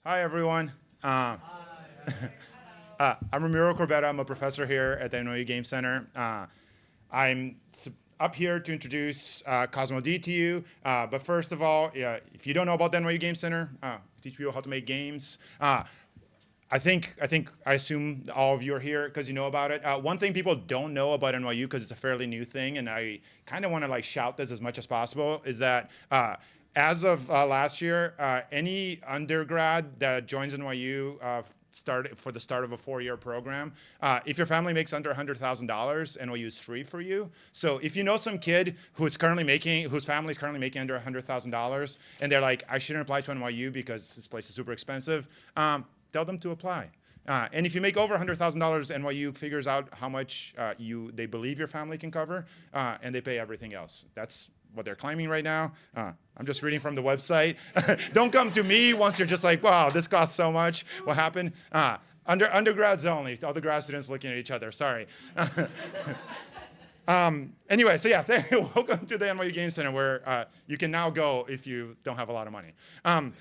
Hi, everyone. I'm Ramiro Corbetta. I'm a professor here at the NYU Game Center. I'm up here to introduce Cosmo D to you. But first of all, if you don't know about the NYU Game Center, we teach people how to make games. I assume all of you are here because you know about it. One thing people don't know about NYU, because it's a fairly new thing, and I kind of want to shout this as much as possible, is that as of last year, any undergrad that joins NYU for the start of a 4-year program, if your family makes under $100,000, NYU is free for you. So if you know some kid whose family is currently making under $100,000, and they're like, I shouldn't apply to NYU because this place is super expensive, tell them to apply. And if you make over $100,000, NYU figures out how much they believe your family can cover, and they pay everything else. That's what they're claiming right now. I'm just reading from the website. Don't come to me once you're just like, wow, this costs so much. What happened? Undergrads only. All the grad students looking at each other. Sorry. Anyway, so yeah, welcome to the NYU Game Center, where you can now go if you don't have a lot of money. I'm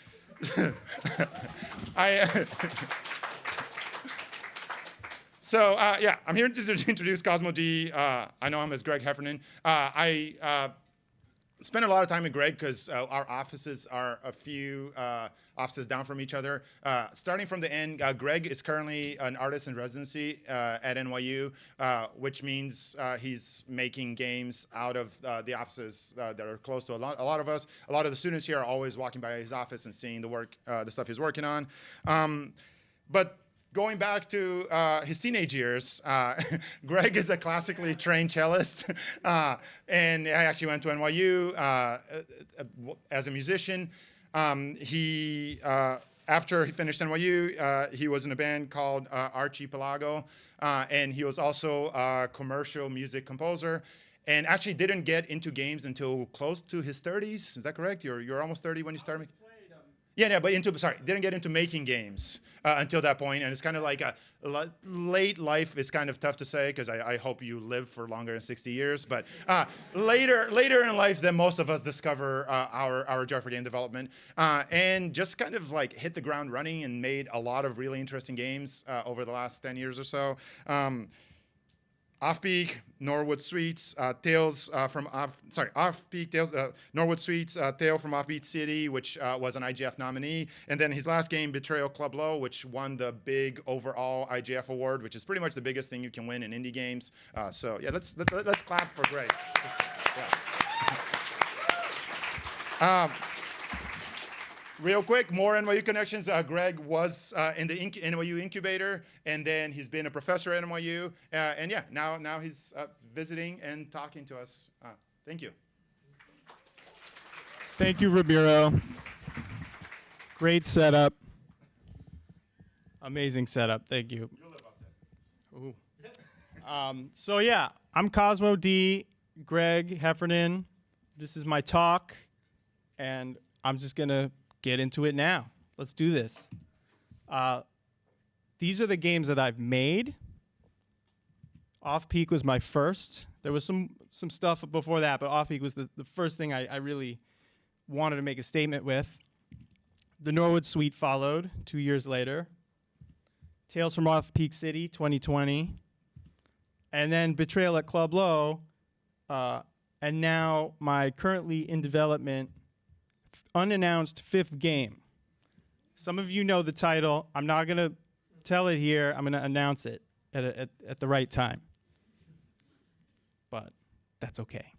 here to introduce Cosmo D. I know him as Greg Heffernan. I spent a lot of time with Greg because our offices are a few offices down from each other. Starting from the end, Greg is currently an artist in residency at NYU, which means he's making games out of the offices that are close to a lot of us. A lot of the students here are always walking by his office and seeing the stuff he's working on. But going back to his teenage years, Greg is a classically trained cellist, and I actually went to NYU as a musician. After he finished NYU, he was in a band called Archipelago, and he was also a commercial music composer, and actually didn't get into games until close to his 30s. Is that correct? You're almost 30 when you started? But didn't get into making games until that point, and it's kind of like late life is kind of tough to say because I hope you live for longer than 60 years. But later in life, then most of us discover our joy for game development, and just kind of hit the ground running and made a lot of really interesting games over the last 10 years or so. Off-Peak, Norwood Suites, Norwood Suites, Tale from Offbeat City, which was an IGF nominee, and then his last game, Betrayal Club Low, which won the big overall IGF award, which is pretty much the biggest thing you can win in indie games. Let's clap for Greg. Real quick, more NYU connections. Greg was in the NYU incubator, and then he's been a professor at NYU. Now he's visiting and talking to us. Thank you. Thank you, Ramiro. Great setup. Amazing setup. Thank you. You'll live up there. I'm Cosmo D. Greg Heffernan. This is my talk, and I'm just going to get into it now. Let's do this. These are the games that I've made. Off-Peak was my first. There was some stuff before that, but Off-Peak was the first thing I really wanted to make a statement with. The Norwood Suite followed 2 years later. Tales from Off-Peak City, 2020. And then Betrayal at Club Low. And now my currently in development unannounced 5th game. Some of you know the title. I'm not going to tell it here. I'm going to announce it at the right time. But that's okay.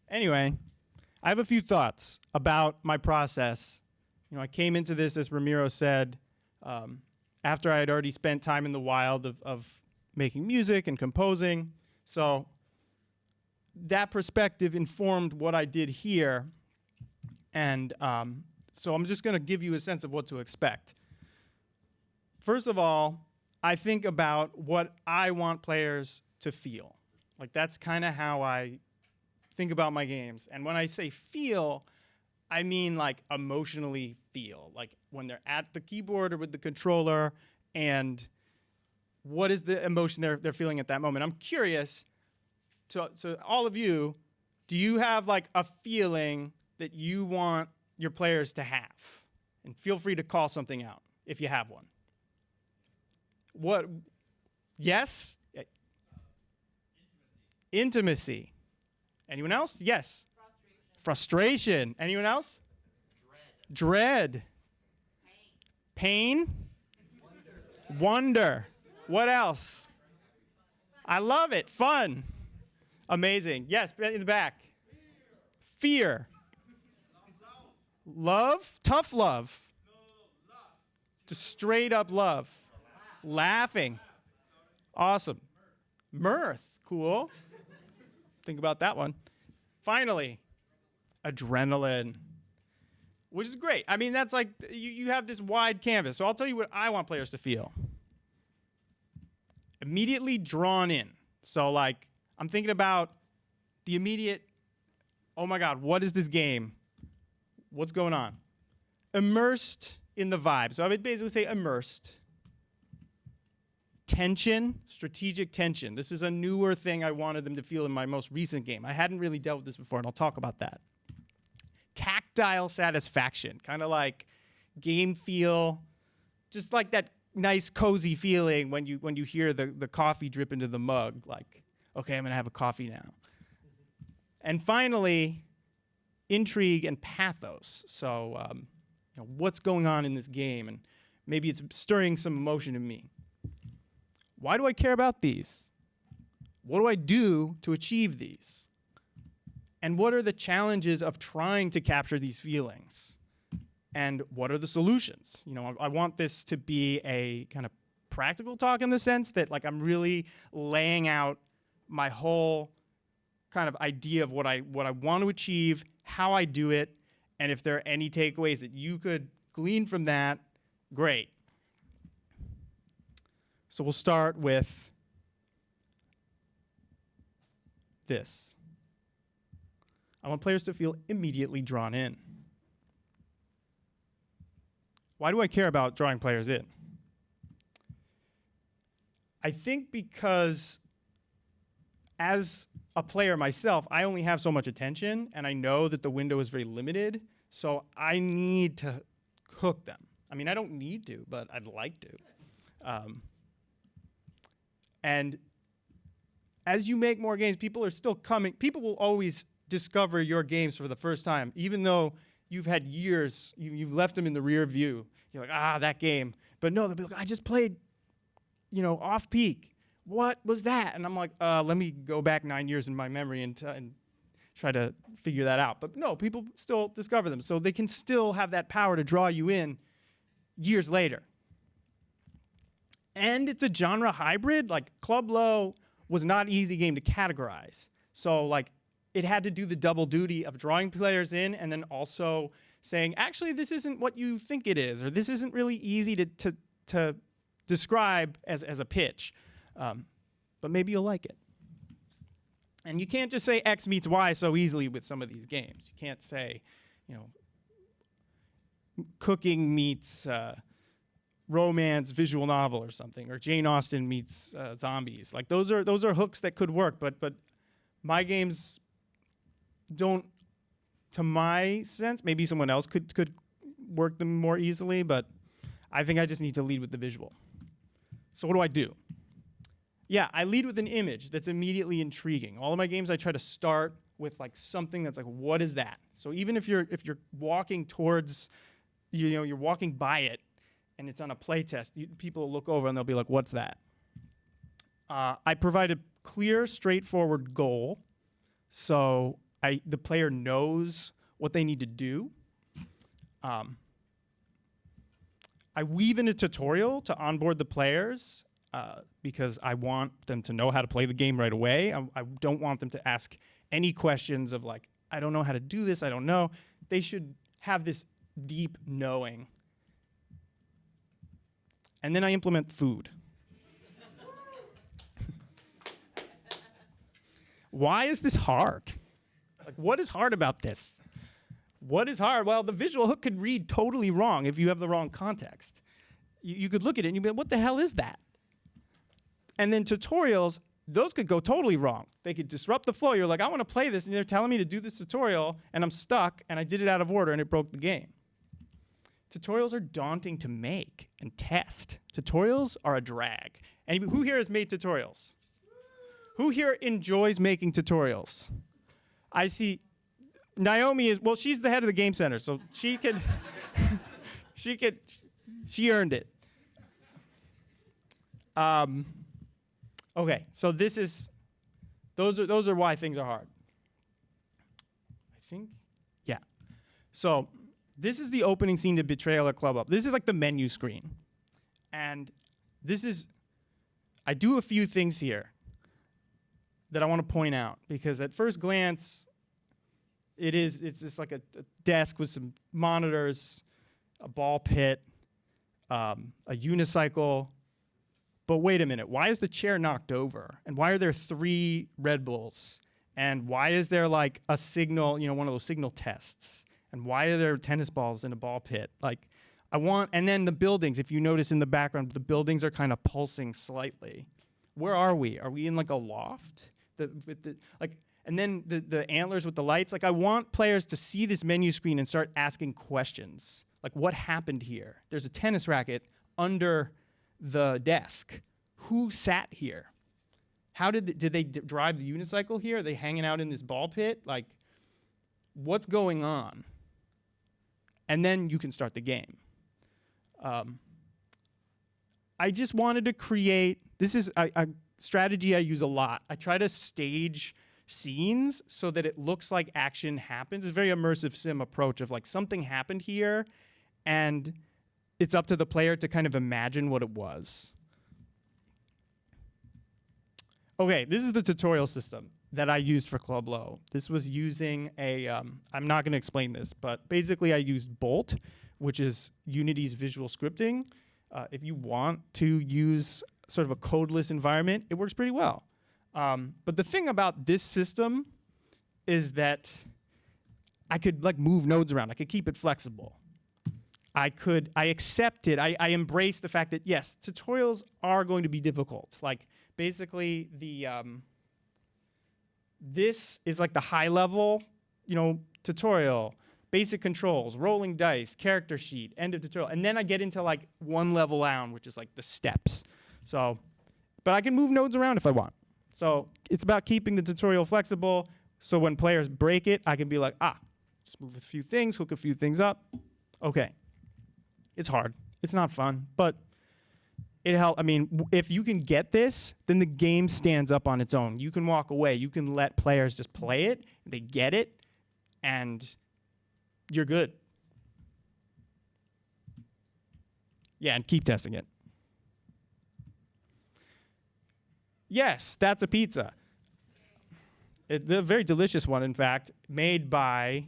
Anyway, I have a few thoughts about my process. I came into this, as Ramiro said, after I had already spent time in the wild of making music and composing. So that perspective informed what I did here. And so I'm just going to give you a sense of what to expect. First of all, I think about what I want players to feel. That's kind of how I think about my games. And when I say feel, I mean emotionally feel. When they're at the keyboard or with the controller, and what is the emotion they're feeling at that moment. I'm curious, to all of you, do you have a feeling that you want your players to have? And feel free to call something out if you have one. What? Yes? Intimacy. Anyone else? Yes. Frustration. Anyone else? Dread. Pain. Wonder. What else? I love it. Fun. Amazing. Yes, in the back. Fear. Love. Tough love. Just straight up love. Laughing. Awesome. Mirth. Cool. Think about that one. Finally, adrenaline. Which is great. I mean, that's like, you have this wide canvas. So I'll tell you what I want players to feel. Immediately drawn in. So like, I'm thinking about the immediate, oh my God, what is this game? What's going on? Immersed in the vibe. So I would basically say immersed. Tension, strategic tension. This is a newer thing I wanted them to feel in my most recent game. I hadn't really dealt with this before, and I'll talk about that. Tactile satisfaction, kind of like game feel, just like that nice cozy feeling when you hear the coffee drip into the mug, like, okay, I'm gonna have a coffee now. And finally, intrigue and pathos. So what's going on in this game, and maybe it's stirring some emotion in me. Why do I care about these? What do I do to achieve these? And what are the challenges of trying to capture these feelings? And what are the solutions? I want this to be a kind of practical talk in the sense that like I'm really laying out my whole kind of idea of what I want to achieve, how I do it, and if there are any takeaways that you could glean from that, great. So we'll start with this. I want players to feel immediately drawn in. Why do I care about drawing players in? I think because as a player myself, I only have so much attention, and I know that the window is very limited, so I need to hook them. I mean, I don't need to, but I'd like to. And as you make more games, people are still coming. People will always discover your games for the first time, even though you've had years, you've left them in the rear view. You're like, that game. But no, they'll be like, I just played, off peak. What was that? And I'm like, let me go back 9 years in my memory and try to figure that out. But no, people still discover them. So they can still have that power to draw you in years later. And it's a genre hybrid. Like Club Low was not an easy game to categorize. So like it had to do the double duty of drawing players in and then also saying, actually, this isn't what you think it is, or this isn't really easy to describe as a pitch. But maybe you'll like it. And you can't just say X meets Y so easily with some of these games. You can't say, cooking meets romance visual novel or something, or Jane Austen meets zombies. Like those are hooks that could work, but my games don't, to my sense. Maybe someone else could work them more easily, but I think I just need to lead with the visual. So what do I do? Yeah, I lead with an image that's immediately intriguing. All of my games, I try to start with like something that's like, what is that? So even if you're walking towards, you're walking by it, and it's on a play test, people will look over and they'll be like, what's that? I provide a clear, straightforward goal, so the player knows what they need to do. I weave in a tutorial to onboard the players because I want them to know how to play the game right away. I don't want them to ask any questions of like, I don't know how to do this, I don't know. They should have this deep knowing. And then I implement food. Why is this hard? Like, what is hard about this? What is hard? Well, the visual hook could read totally wrong if you have the wrong context. You could look at it and you'd be like, what the hell is that? And then tutorials, those could go totally wrong. They could disrupt the flow. You're like, I want to play this, and they're telling me to do this tutorial, and I'm stuck, and I did it out of order, and it broke the game. tutorials are daunting to make and test. Tutorials are a drag. And who here has made tutorials? Who here enjoys making tutorials? I see Naomi is, well, she's the head of the game center, so she can, she earned it. Okay, so those are why things are hard. I think, yeah. So this is the opening scene to Betrayal or Club Up. This is like the menu screen. And I do a few things here that I want to point out, because at first glance, it's just like a desk with some monitors, a ball pit, a unicycle. But wait a minute, why is the chair knocked over? And why are there 3 Red Bulls? And why is there like a signal, one of those signal tests? And why are there tennis balls in a ball pit? Like, and then the buildings, if you notice in the background, the buildings are kind of pulsing slightly. Where are we? Are we in like a loft? And then the antlers with the lights. Like, I want players to see this menu screen and start asking questions. Like, what happened here? There's a tennis racket under the desk. Who sat here? How did they drive the unicycle here? Are they hanging out in this ball pit? Like, what's going on? And then you can start the game. I just wanted to create, this is a strategy I use a lot. I try to stage scenes so that it looks like action happens. It's a very immersive sim approach of like, something happened here, and it's up to the player to kind of imagine what it was. Okay, this is the tutorial system that I used for Club Low. This was using I'm not going to explain this, but basically I used Bolt, which is Unity's visual scripting. If you want to use sort of a codeless environment, it works pretty well. But the thing about this system is that I could like move nodes around. I could keep it flexible. I accepted, I embraced the fact that yes, tutorials are going to be difficult. Like basically this is like the high level, tutorial, basic controls, rolling dice, character sheet, end of tutorial. And then I get into like one level down, which is like the steps. So, but I can move nodes around if I want. So it's about keeping the tutorial flexible. So when players break it, I can be like, just move a few things, hook a few things up. Okay. It's hard. It's not fun, but it helps. I mean, if you can get this, then the game stands up on its own. You can walk away. You can let players just play it. They get it, and you're good. Yeah, and keep testing it. Yes, that's a pizza. It's a very delicious one, in fact, made by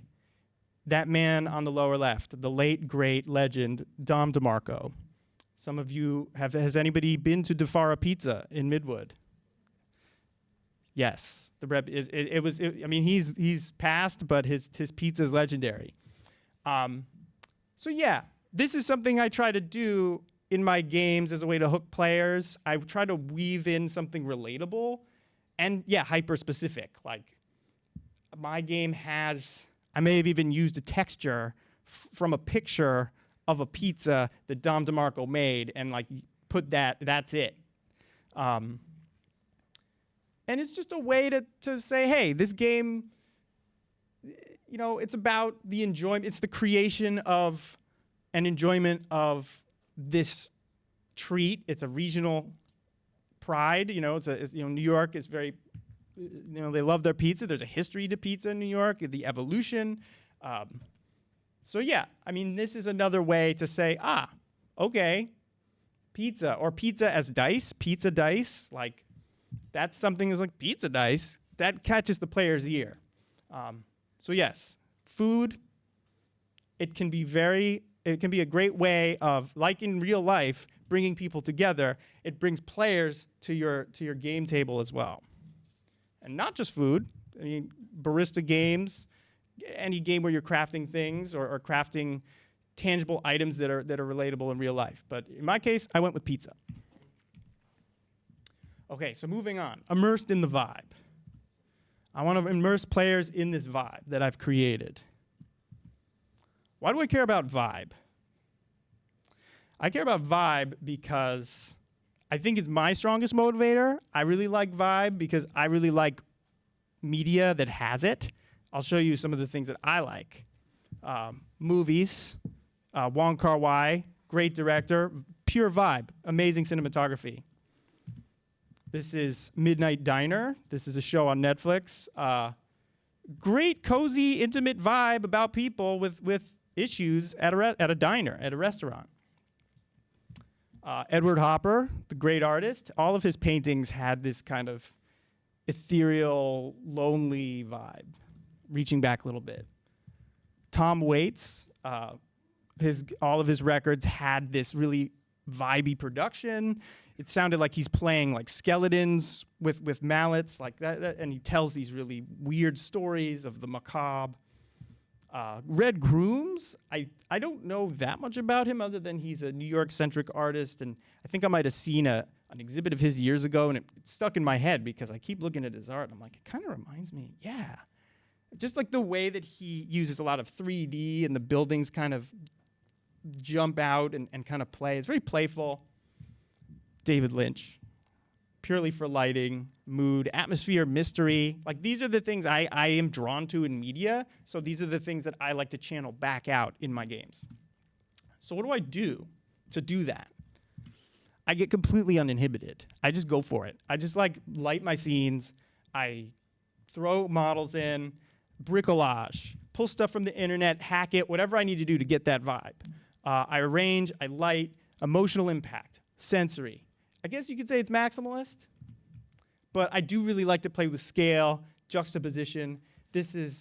that man on the lower left, the late, great legend, Dom DeMarco. Some of you, has anybody been to DeFara Pizza in Midwood? Yes, he's passed, but his pizza is legendary. So yeah, this is something I try to do in my games as a way to hook players. I try to weave in something relatable and yeah, hyper-specific. Like my game I may have even used a texture from a picture of a pizza that Dom DeMarco made and like put that's it. And it's just a way to say, hey, this game, it's about the enjoyment. It's the creation of an enjoyment of this treat. It's a regional pride. New York is very, they love their pizza. There's a history to pizza in New York, the evolution. So yeah, this is another way to say, okay, pizza, or pizza as dice, pizza dice, like that's something that's like pizza dice, that catches the player's ear. So yes, food, it can be a great way of, like in real life, bringing people together. It brings players to your game table as well. And not just food, barista games, any game where you're crafting things or crafting tangible items that are relatable in real life. But in my case, I went with pizza. Okay, so moving on. Immersed in the vibe. I want to immerse players in this vibe that I've created. Why do I care about vibe? I care about vibe because I think it's my strongest motivator. I really like vibe because I really like media that has it. I'll show you some of the things that I like. Movies, Wong Kar-wai, great director, pure vibe, amazing cinematography. This is Midnight Diner. This is a show on Netflix. Great, cozy, intimate vibe about people with issues at a diner, at a restaurant. Edward Hopper, the great artist, all of his paintings had this kind of ethereal, lonely vibe, reaching back a little bit. Tom Waits, all of his records had this really vibey production. It sounded like he's playing like skeletons with mallets, like that, and he tells these really weird stories of the macabre. Red Grooms, I don't know that much about him other than he's a New York-centric artist, and I think I might have seen an exhibit of his years ago, and it stuck in my head because I keep looking at his art, and I'm like, it kind of reminds me, yeah. Just like the way that he uses a lot of 3D and the buildings kind of jump out and kind of play. It's very playful. David Lynch, purely for lighting, mood, atmosphere, mystery. Like these are the things I am drawn to in media, so these are the things that I like to channel back out in my games. So what do I do to do that? I get completely uninhibited. I just go for it. I just like light my scenes. I throw models in, bricolage, pull stuff from the internet, hack it, whatever I need to do to get that vibe. I arrange, I light, emotional impact, sensory. I guess you could say it's maximalist, but I do really like to play with scale, juxtaposition. This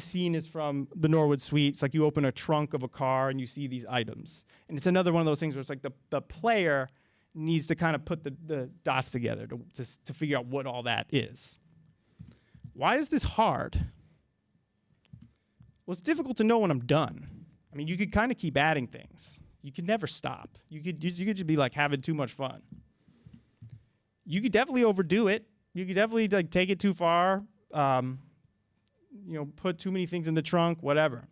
scene is from the Norwood Suite. It's like you open a trunk of a car and you see these items. And it's another one of those things where it's like the player needs to kind of put the dots together to figure out what all that is. Why is this hard? Well, it's difficult to know when I'm done. I mean, you could kind of keep adding things. You could never stop. You could just be like having too much fun. You could definitely overdo it. You could definitely like take it too far. Put too many things in the trunk, whatever.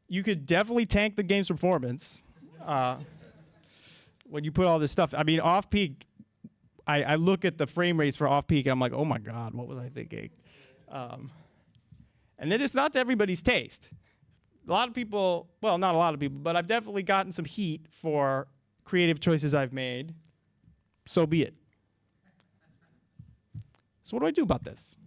You could definitely tank the game's performance when you put all this stuff. I mean, off-peak, I look at the frame rates for off-peak, and I'm like, oh my God, what was I thinking? And then it's not to everybody's taste. A lot of people, well, not a lot of people, but I've definitely gotten some heat for creative choices I've made. So be it. So what do I do about this?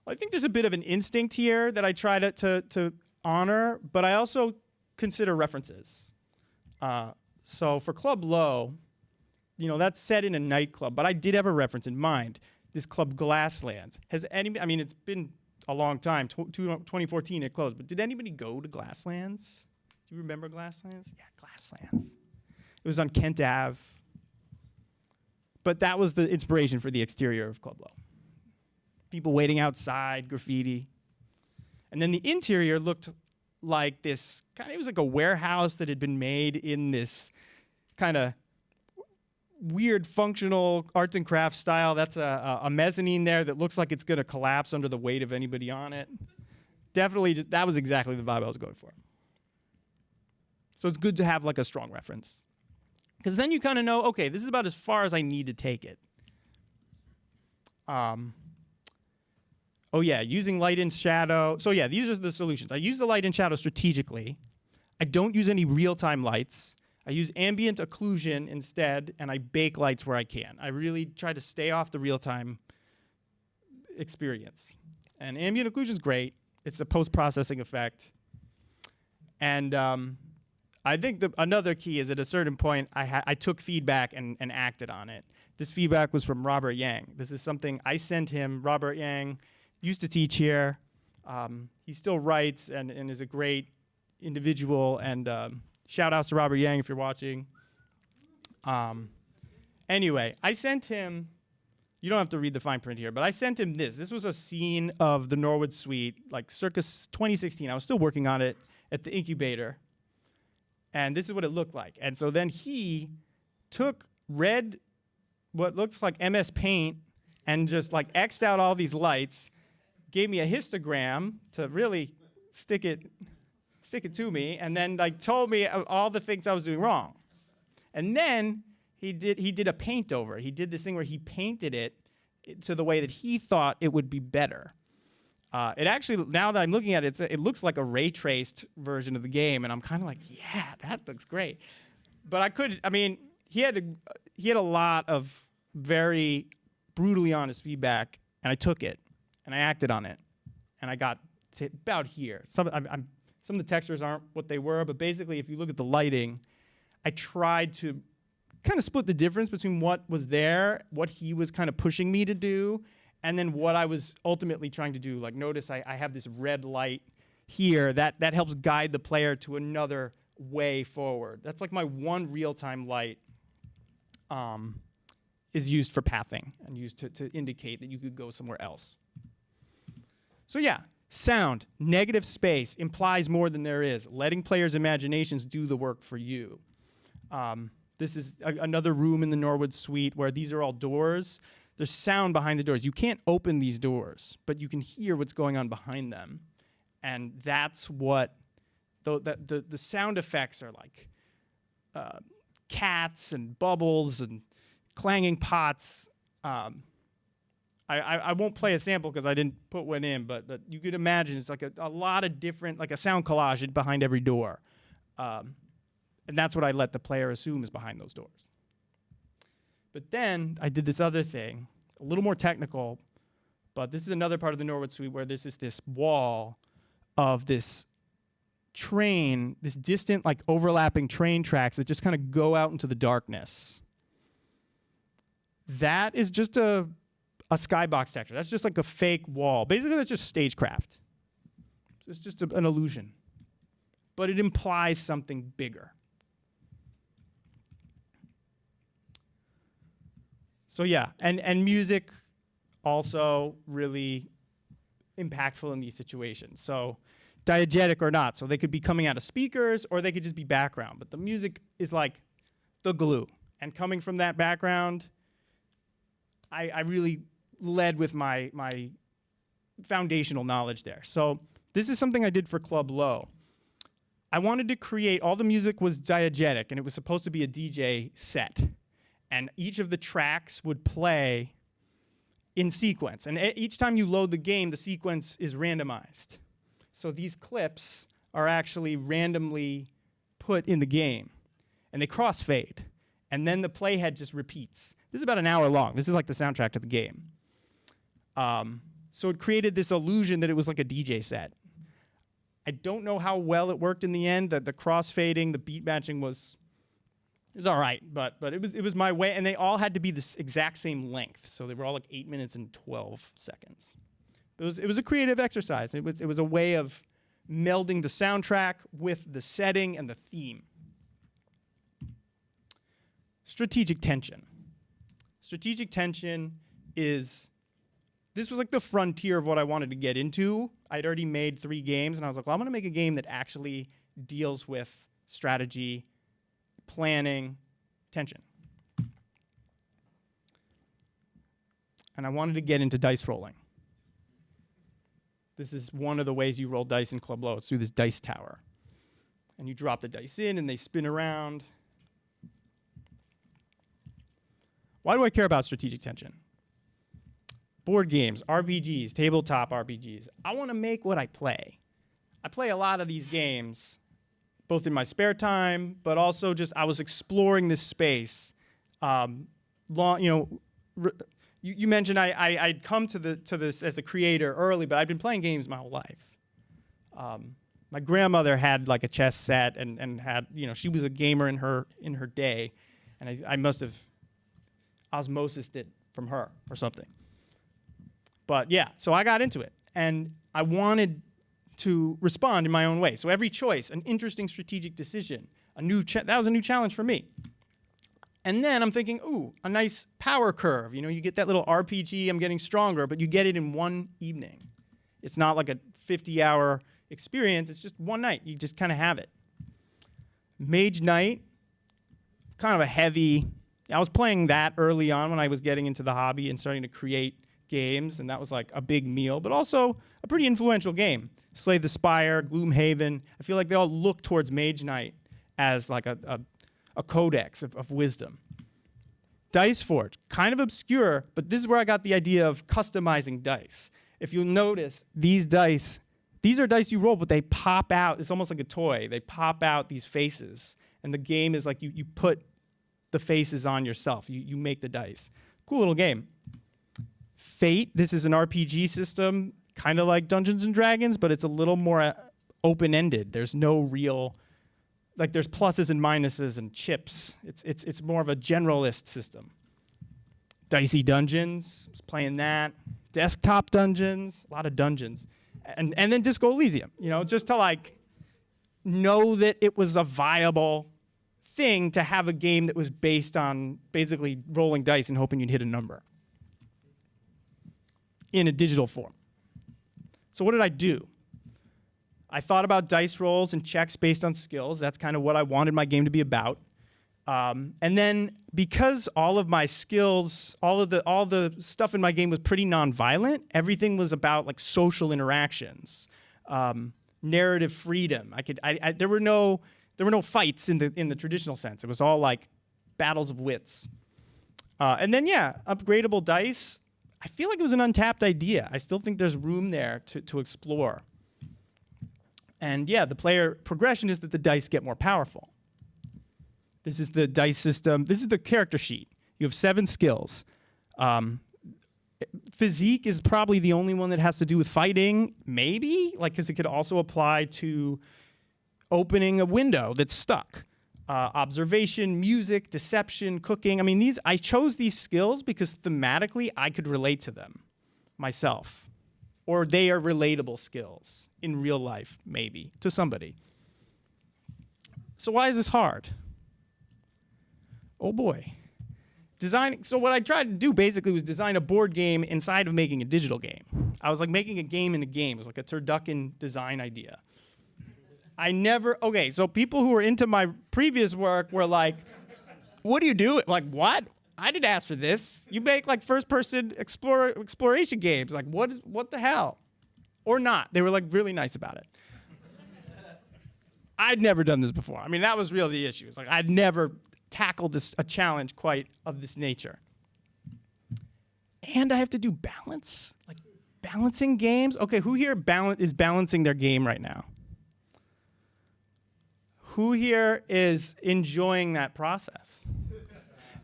Well, I think there's a bit of an instinct here that I try to honor, but I also consider references. So for Club Low, that's set in a nightclub, but I did have a reference in mind. This club Glasslands. It's been a long time, 2014 it closed, but did anybody go to Glasslands? Do you remember Glasslands? Yeah, Glasslands. It was on Kent Ave. But that was the inspiration for the exterior of Club Low. People waiting outside, graffiti. And then the interior looked like this, it was like a warehouse that had been made in this kind of weird functional arts and crafts style. That's a mezzanine there that looks like it's going to collapse under the weight of anybody on it. Definitely, that was exactly the vibe I was going for. So it's good to have like a strong reference. Because then you kind of know, okay, this is about as far as I need to take it. Oh yeah, using light and shadow. So yeah, these are the solutions. I use the light and shadow strategically. I don't use any real-time lights. I use ambient occlusion instead, and I bake lights where I can. I really try to stay off the real-time experience. And ambient occlusion is great. It's a post-processing effect. And I think another key is at a certain point, I took feedback and acted on it. This feedback was from Robert Yang. This is something I sent him. Robert Yang used to teach here. He still writes and is a great individual, and shout outs to Robert Yang if you're watching. Anyway, I sent him, you don't have to read the fine print here, but I sent him this. This was a scene of the Norwood Suite, like circa 2016. I was still working on it at the incubator. And this is what it looked like. And so then he took what looks like MS Paint, and just like X'd out all these lights, gave me a histogram to really stick it stick it to me, and then like told me all the things I was doing wrong. And then he did a paint over. He did this thing where he painted it to the way that he thought it would be better. It actually, now that I'm looking at it, it looks like a ray traced version of the game, and I'm kind of like, yeah, that looks great. But he had a lot of very brutally honest feedback, and I took it, and I acted on it, and I got to about here. Some of the textures aren't what they were, but basically, if you look at the lighting, I tried to kind of split the difference between what was there, what he was kind of pushing me to do, and then what I was ultimately trying to do. Like, notice I have this red light here that helps guide the player to another way forward. That's like my one real-time light is used for pathing and used to indicate that you could go somewhere else. So yeah, sound, negative space implies more than there is. Letting players' imaginations do the work for you. This is another room in the Norwood suite where these are all doors. There's sound behind the doors. You can't open these doors, but you can hear what's going on behind them. And that's what the sound effects are like. Cats and bubbles and clanging pots. I won't play a sample because I didn't put one in, but you could imagine it's like a lot of different, like a sound collage behind every door. And that's what I let the player assume is behind those doors. But then I did this other thing, a little more technical, but this is another part of the Norwood suite where there's this wall of this train, this distant, like overlapping train tracks that just kind of go out into the darkness. That is just a skybox texture. That's just like a fake wall. Basically, that's just stagecraft. It's just an illusion. But it implies something bigger. So yeah, and music also really impactful in these situations. So diegetic or not. So they could be coming out of speakers or they could just be background. But the music is like the glue. And coming from that background, I really led with my foundational knowledge there. So this is something I did for Club Low. I wanted to create, all the music was diegetic, and it was supposed to be a DJ set. And each of the tracks would play in sequence. And each time you load the game, the sequence is randomized. So these clips are actually randomly put in the game. And they crossfade. And then the playhead just repeats. This is about an hour long. This is like the soundtrack to the game. So it created this illusion that it was like a DJ set. I don't know how well it worked in the end. The crossfading, the beat matching was all right, but it was my way, and they all had to be this exact same length. So they were all like 8 minutes and 12 seconds. It was a creative exercise. It was a way of melding the soundtrack with the setting and the theme. Strategic tension. Strategic tension is, this was like the frontier of what I wanted to get into. I'd already made 3 games, and I was like, well, I'm gonna make a game that actually deals with strategy, planning, tension. And I wanted to get into dice rolling. This is one of the ways you roll dice in Club Low. It's through this dice tower. And you drop the dice in, and they spin around. Why do I care about strategic tension? Board games, RPGs, tabletop RPGs. I want to make what I play. I play a lot of these games, both in my spare time, but also just I was exploring this space. You mentioned I'd come to this as a creator early, but I'd been playing games my whole life. My grandmother had like a chess set and had, she was a gamer in her day, and I must have osmosised it from her or something. But yeah, so I got into it, and I wanted to respond in my own way. So every choice, an interesting strategic decision, that was a new challenge for me. And then I'm thinking, ooh, a nice power curve. You get that little RPG, I'm getting stronger, but you get it in one evening. It's not like a 50-hour experience, it's just one night. You just kind of have it. Mage Knight, kind of a heavy, I was playing that early on when I was getting into the hobby and starting to create games, and that was like a big meal, but also a pretty influential game. Slay the Spire, Gloomhaven. I feel like they all look towards Mage Knight as like a codex of wisdom. Dice Forge, kind of obscure, but this is where I got the idea of customizing dice. If you'll notice, these are dice you roll, but they pop out. It's almost like a toy. They pop out these faces, and the game is like you put the faces on yourself. You make the dice. Cool little game. Fate, this is an RPG system, kind of like Dungeons and Dragons, but it's a little more open-ended. There's no real, like there's pluses and minuses and chips. It's more of a generalist system. Dicey Dungeons, was playing that. Desktop Dungeons, a lot of dungeons. And then Disco Elysium, just to like know that it was a viable thing to have a game that was based on basically rolling dice and hoping you'd hit a number in a digital form. So what did I do? I thought about dice rolls and checks based on skills. That's kind of what I wanted my game to be about. And then because all of my skills, all the stuff in my game was pretty nonviolent, everything was about like social interactions, narrative freedom. There were no fights in the traditional sense. It was all like battles of wits. And then upgradable dice. I feel like it was an untapped idea. I still think there's room there to explore. And the player progression is that the dice get more powerful. This is the dice system. This is the character sheet. You have 7 skills. Physique is probably the only one that has to do with fighting, maybe, because it could also apply to opening a window that's stuck. Observation, music, deception, cooking. I chose these skills because thematically I could relate to them myself. Or they are relatable skills in real life, maybe, to somebody. So why is this hard? Oh boy. So what I tried to do basically was design a board game inside of making a digital game. I was like making a game in a game. It was like a turducken design idea. So people who were into my previous work were like, what do you do? Like, what? I didn't ask for this. You make like first-person exploration games. Like, what the hell? Or not. They were like really nice about it. I'd never done this before. That was really the issue. It's like I'd never tackled a challenge quite of this nature. And I have to do balance? Like balancing games? Okay, who here is balancing their game right now? Who here is enjoying that process?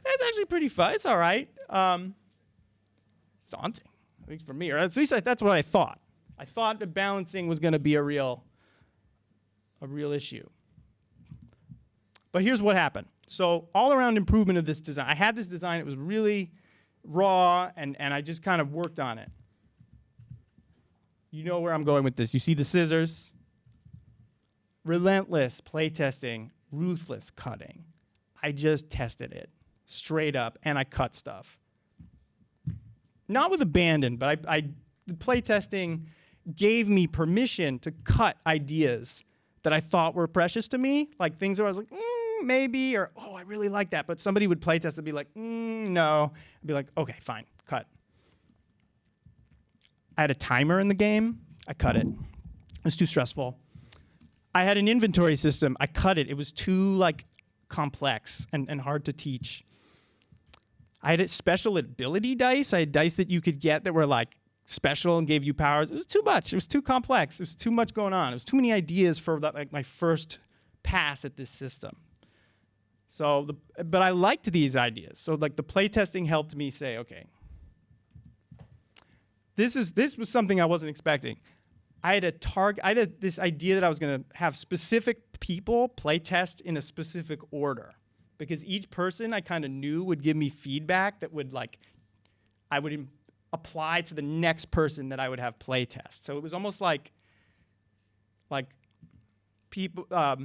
It's actually pretty fun. It's all right. It's daunting, at least for me. Or at least that's what I thought. I thought that balancing was going to be a real issue. But here's what happened. So all-around improvement of this design. I had this design. It was really raw, and I just kind of worked on it. You know where I'm going with this. You see the scissors? Relentless playtesting, ruthless cutting. I just tested it straight up, and I cut stuff. Not with abandon, but the playtesting gave me permission to cut ideas that I thought were precious to me, like things where I was like, maybe, or, oh, I really like that. But somebody would playtest and be like, no. I'd be like, okay, fine, cut. I had a timer in the game. I cut it. It was too stressful. I had an inventory system. I cut it. It was too complex and hard to teach. I had special ability dice. I had dice that you could get that were special and gave you powers. It was too much. It was too complex. There was too much going on. It was too many ideas for my first pass at this system. But I liked these ideas. So the playtesting helped me say, okay, this was something I wasn't expecting. I had this idea that I was going to have specific people play test in a specific order, because each person I kind of knew would give me feedback that would I would apply to the next person that I would have play test. So it was almost like people, a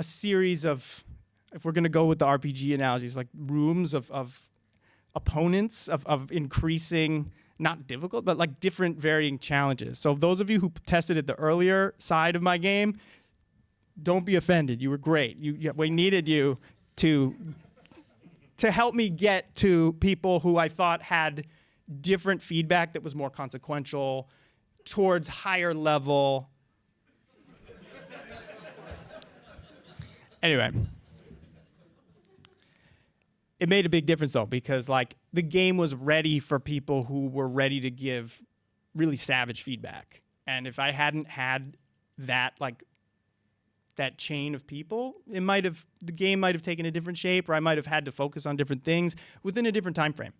series of, if we're going to go with the RPG analogies, like rooms of opponents of increasing, not difficult, but different varying challenges. So those of you who tested at the earlier side of my game, don't be offended. You were great. We needed you to help me get to people who I thought had different feedback that was more consequential towards higher level. Anyway, it made a big difference though, because like the game was ready for people who were ready to give really savage feedback. And if I hadn't had that that chain of people, the game might have taken a different shape, or I might have had to focus on different things within a different time frame.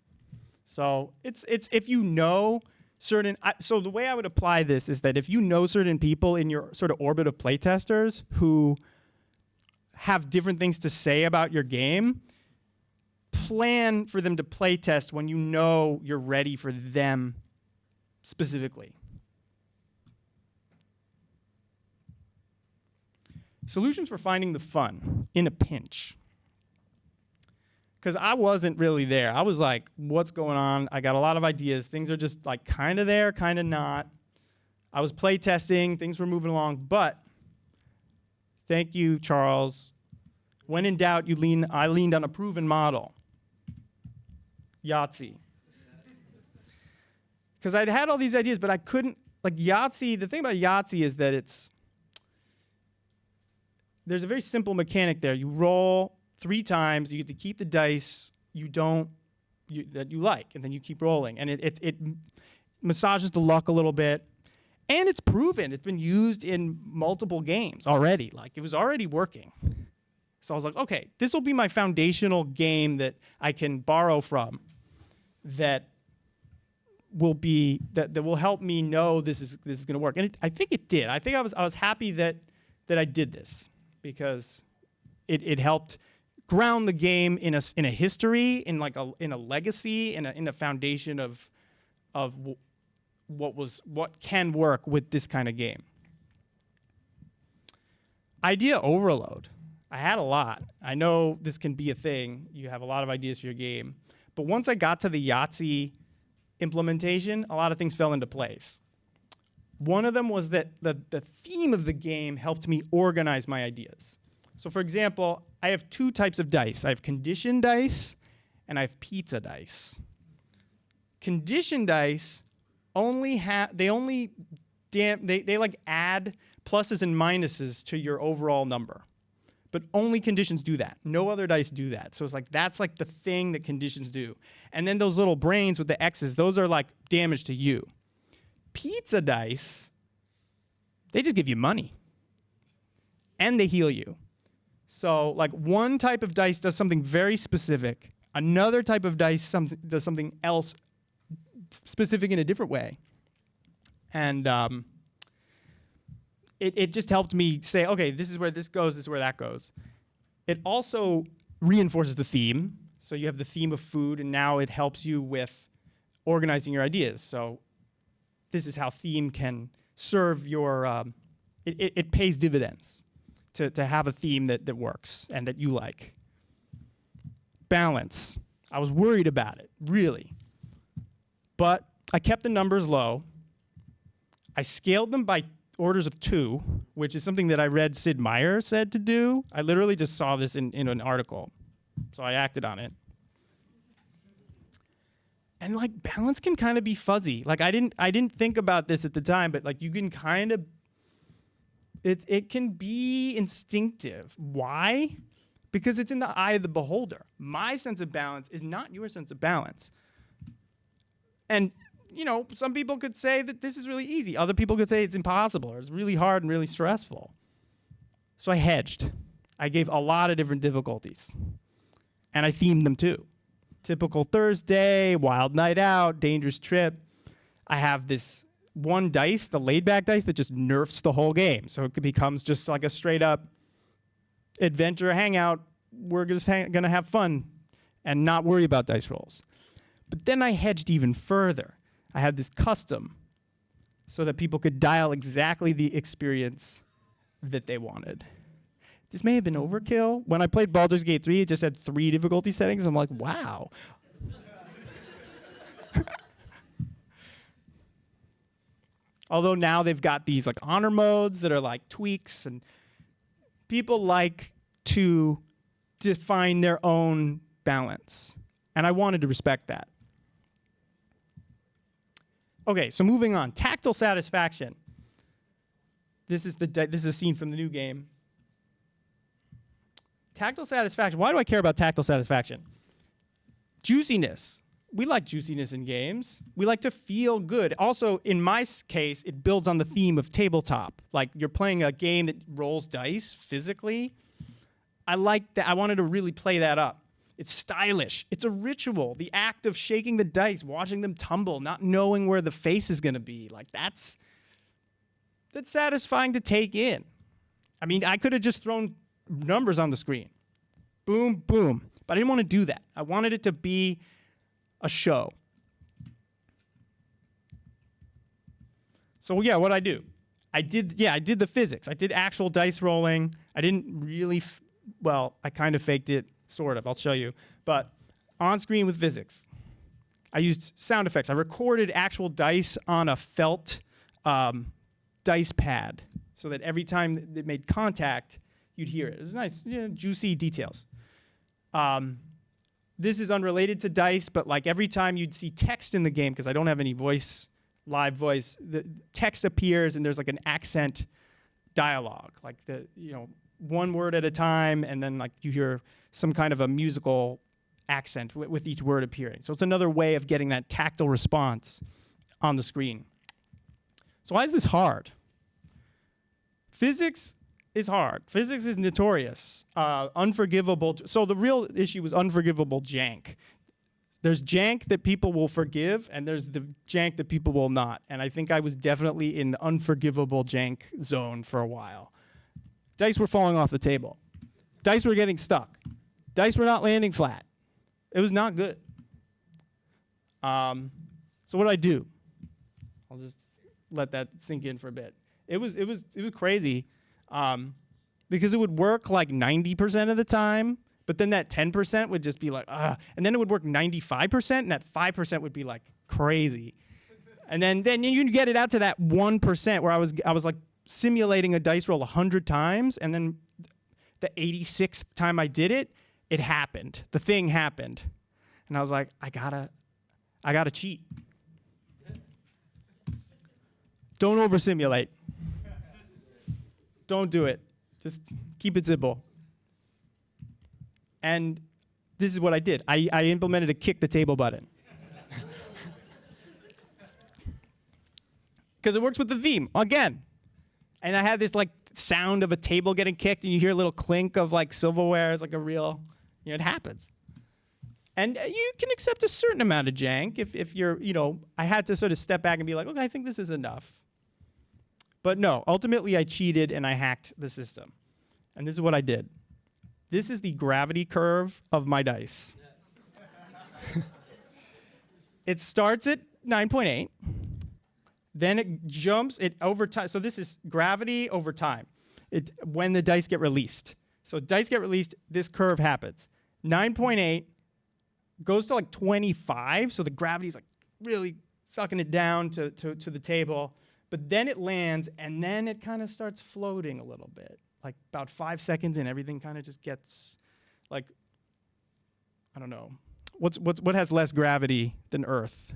So it's if you know certain, so the way I would apply this is that if you know certain people in your sort of orbit of playtesters who have different things to say about your game, plan for them to playtest when you know you're ready for them specifically. Solutions for finding the fun in a pinch. Because I wasn't really there. I was like, what's going on? I got a lot of ideas. Things are just like kind of there, kind of not. I was playtesting. Things were moving along. But thank you, Charles. When in doubt, I leaned on a proven model. Yahtzee. Because I'd had all these ideas, but I couldn't, like Yahtzee, the thing about Yahtzee is that there's a very simple mechanic there. You roll 3 times, you get to keep the dice that you like, and then you keep rolling. And it massages the luck a little bit. And it's proven. It's been used in multiple games already. Like, it was already working. So I was like, okay, this will be my foundational game that I can borrow from that will help me know this is going to work. And I think it did. I think I was happy that I did this, because it helped ground the game in a history, in a legacy, in a foundation of what can work with this kind of game. Idea overload. I had a lot. I know this can be a thing. You have a lot of ideas for your game. But once I got to the Yahtzee implementation, a lot of things fell into place. One of them was that the theme of the game helped me organize my ideas. So for example, I have 2 types of dice. I have condition dice and I have pizza dice. Condition dice only add pluses and minuses to your overall number. But only conditions do that. No other dice do that. So it's like, that's like the thing that conditions do. And then those little brains with the X's, those are like damage to you. Pizza dice, they just give you money. And they heal you. So like one type of dice does something very specific. Another type of dice does something else specific in a different way. And it just helped me say, okay, this is where this goes, this is where that goes. It also reinforces the theme. So you have the theme of food, and now it helps you with organizing your ideas. So this is how theme can serve your, it pays dividends to have a theme that works and that you like. Balance. I was worried about it, really. But I kept the numbers low. I scaled them by orders of 2, which is something that I read Sid Meier said to do. I literally just saw this in an article, so I acted on it. And like, balance can kind of be fuzzy. Like, I didn't think about this at the time, but like, you can kind of, it can be instinctive. Why? Because it's in the eye of the beholder. My sense of balance is not your sense of balance. And you know, some people could say that this is really easy. Other people could say it's impossible, or it's really hard and really stressful. So I hedged. I gave a lot of different difficulties. And I themed them too. Typical Thursday, wild night out, dangerous trip. I have this one dice, the laid back dice, that just nerfs the whole game. So it becomes just like a straight up adventure hangout. We're just gonna have fun and not worry about dice rolls. But then I hedged even further. I had this custom so that people could dial exactly the experience that they wanted. This may have been overkill. When I played Baldur's Gate 3, it just had 3 difficulty settings. I'm like, wow. Although now they've got these like honor modes that are like tweaks, and people like to define their own balance. And I wanted to respect that. Okay, so moving on. Tactile satisfaction. This is a scene from the new game. Tactile satisfaction. Why do I care about tactile satisfaction? Juiciness. We like juiciness in games. We like to feel good. Also, in my case, it builds on the theme of tabletop. Like you're playing a game that rolls dice physically. I like that. I wanted to really play that up. It's stylish. It's a ritual. The act of shaking the dice, watching them tumble, not knowing where the face is going to be. Like that's satisfying to take in. I mean, I could have just thrown numbers on the screen. Boom, boom. But I didn't want to do that. I wanted it to be a show. So yeah, what'd I do? I did the physics. I did actual dice rolling. I didn't really, I kind of faked it, sort of. I'll show you. But on screen with physics. I used sound effects. I recorded actual dice on a felt dice pad so that every time it made contact, you'd hear it. It was nice, juicy details. This is unrelated to dice, but like every time you'd see text in the game, because I don't have any live voice, the text appears and there's like an accent dialogue, like one word at a time, and then like you hear some kind of a musical accent with each word appearing. So it's another way of getting that tactile response on the screen. So why is this hard? Physics is hard. Physics is notorious. Unforgivable. So the real issue was unforgivable jank. There's jank that people will forgive, and there's the jank that people will not. And I think I was definitely in the unforgivable jank zone for a while. Dice were falling off the table. Dice were getting stuck. Dice were not landing flat. It was not good. So what did I do? I'll just let that sink in for a bit. It was crazy. Because it would work like 90% of the time, but then that 10% would just be like, and then it would work 95%, and that 5% would be like crazy. And then you'd get it out to that 1% where I was like simulating a dice roll 100 times, and then the 86th time I did it, it happened. The thing happened. And I was like, I gotta cheat. Don't over simulate. Don't do it. Just keep it simple. And this is what I did. I implemented a kick the table button. Because it works with the theme, again. And I had this like sound of a table getting kicked, and you hear a little clink of like silverware. It's like a real, it happens. And you can accept a certain amount of jank if you're, I had to sort of step back and be like, okay, I think this is enough. But no, ultimately I cheated and I hacked the system. And this is what I did. This is the gravity curve of my dice. It starts at 9.8. Then it jumps over time. So this is gravity over time. When the dice get released. So dice get released, this curve happens. 9.8 goes to like 25. So the gravity is like really sucking it down to the table. But then it lands, and then it kind of starts floating a little bit. Like about 5 seconds in, everything kind of just gets like, I don't know. What has less gravity than Earth?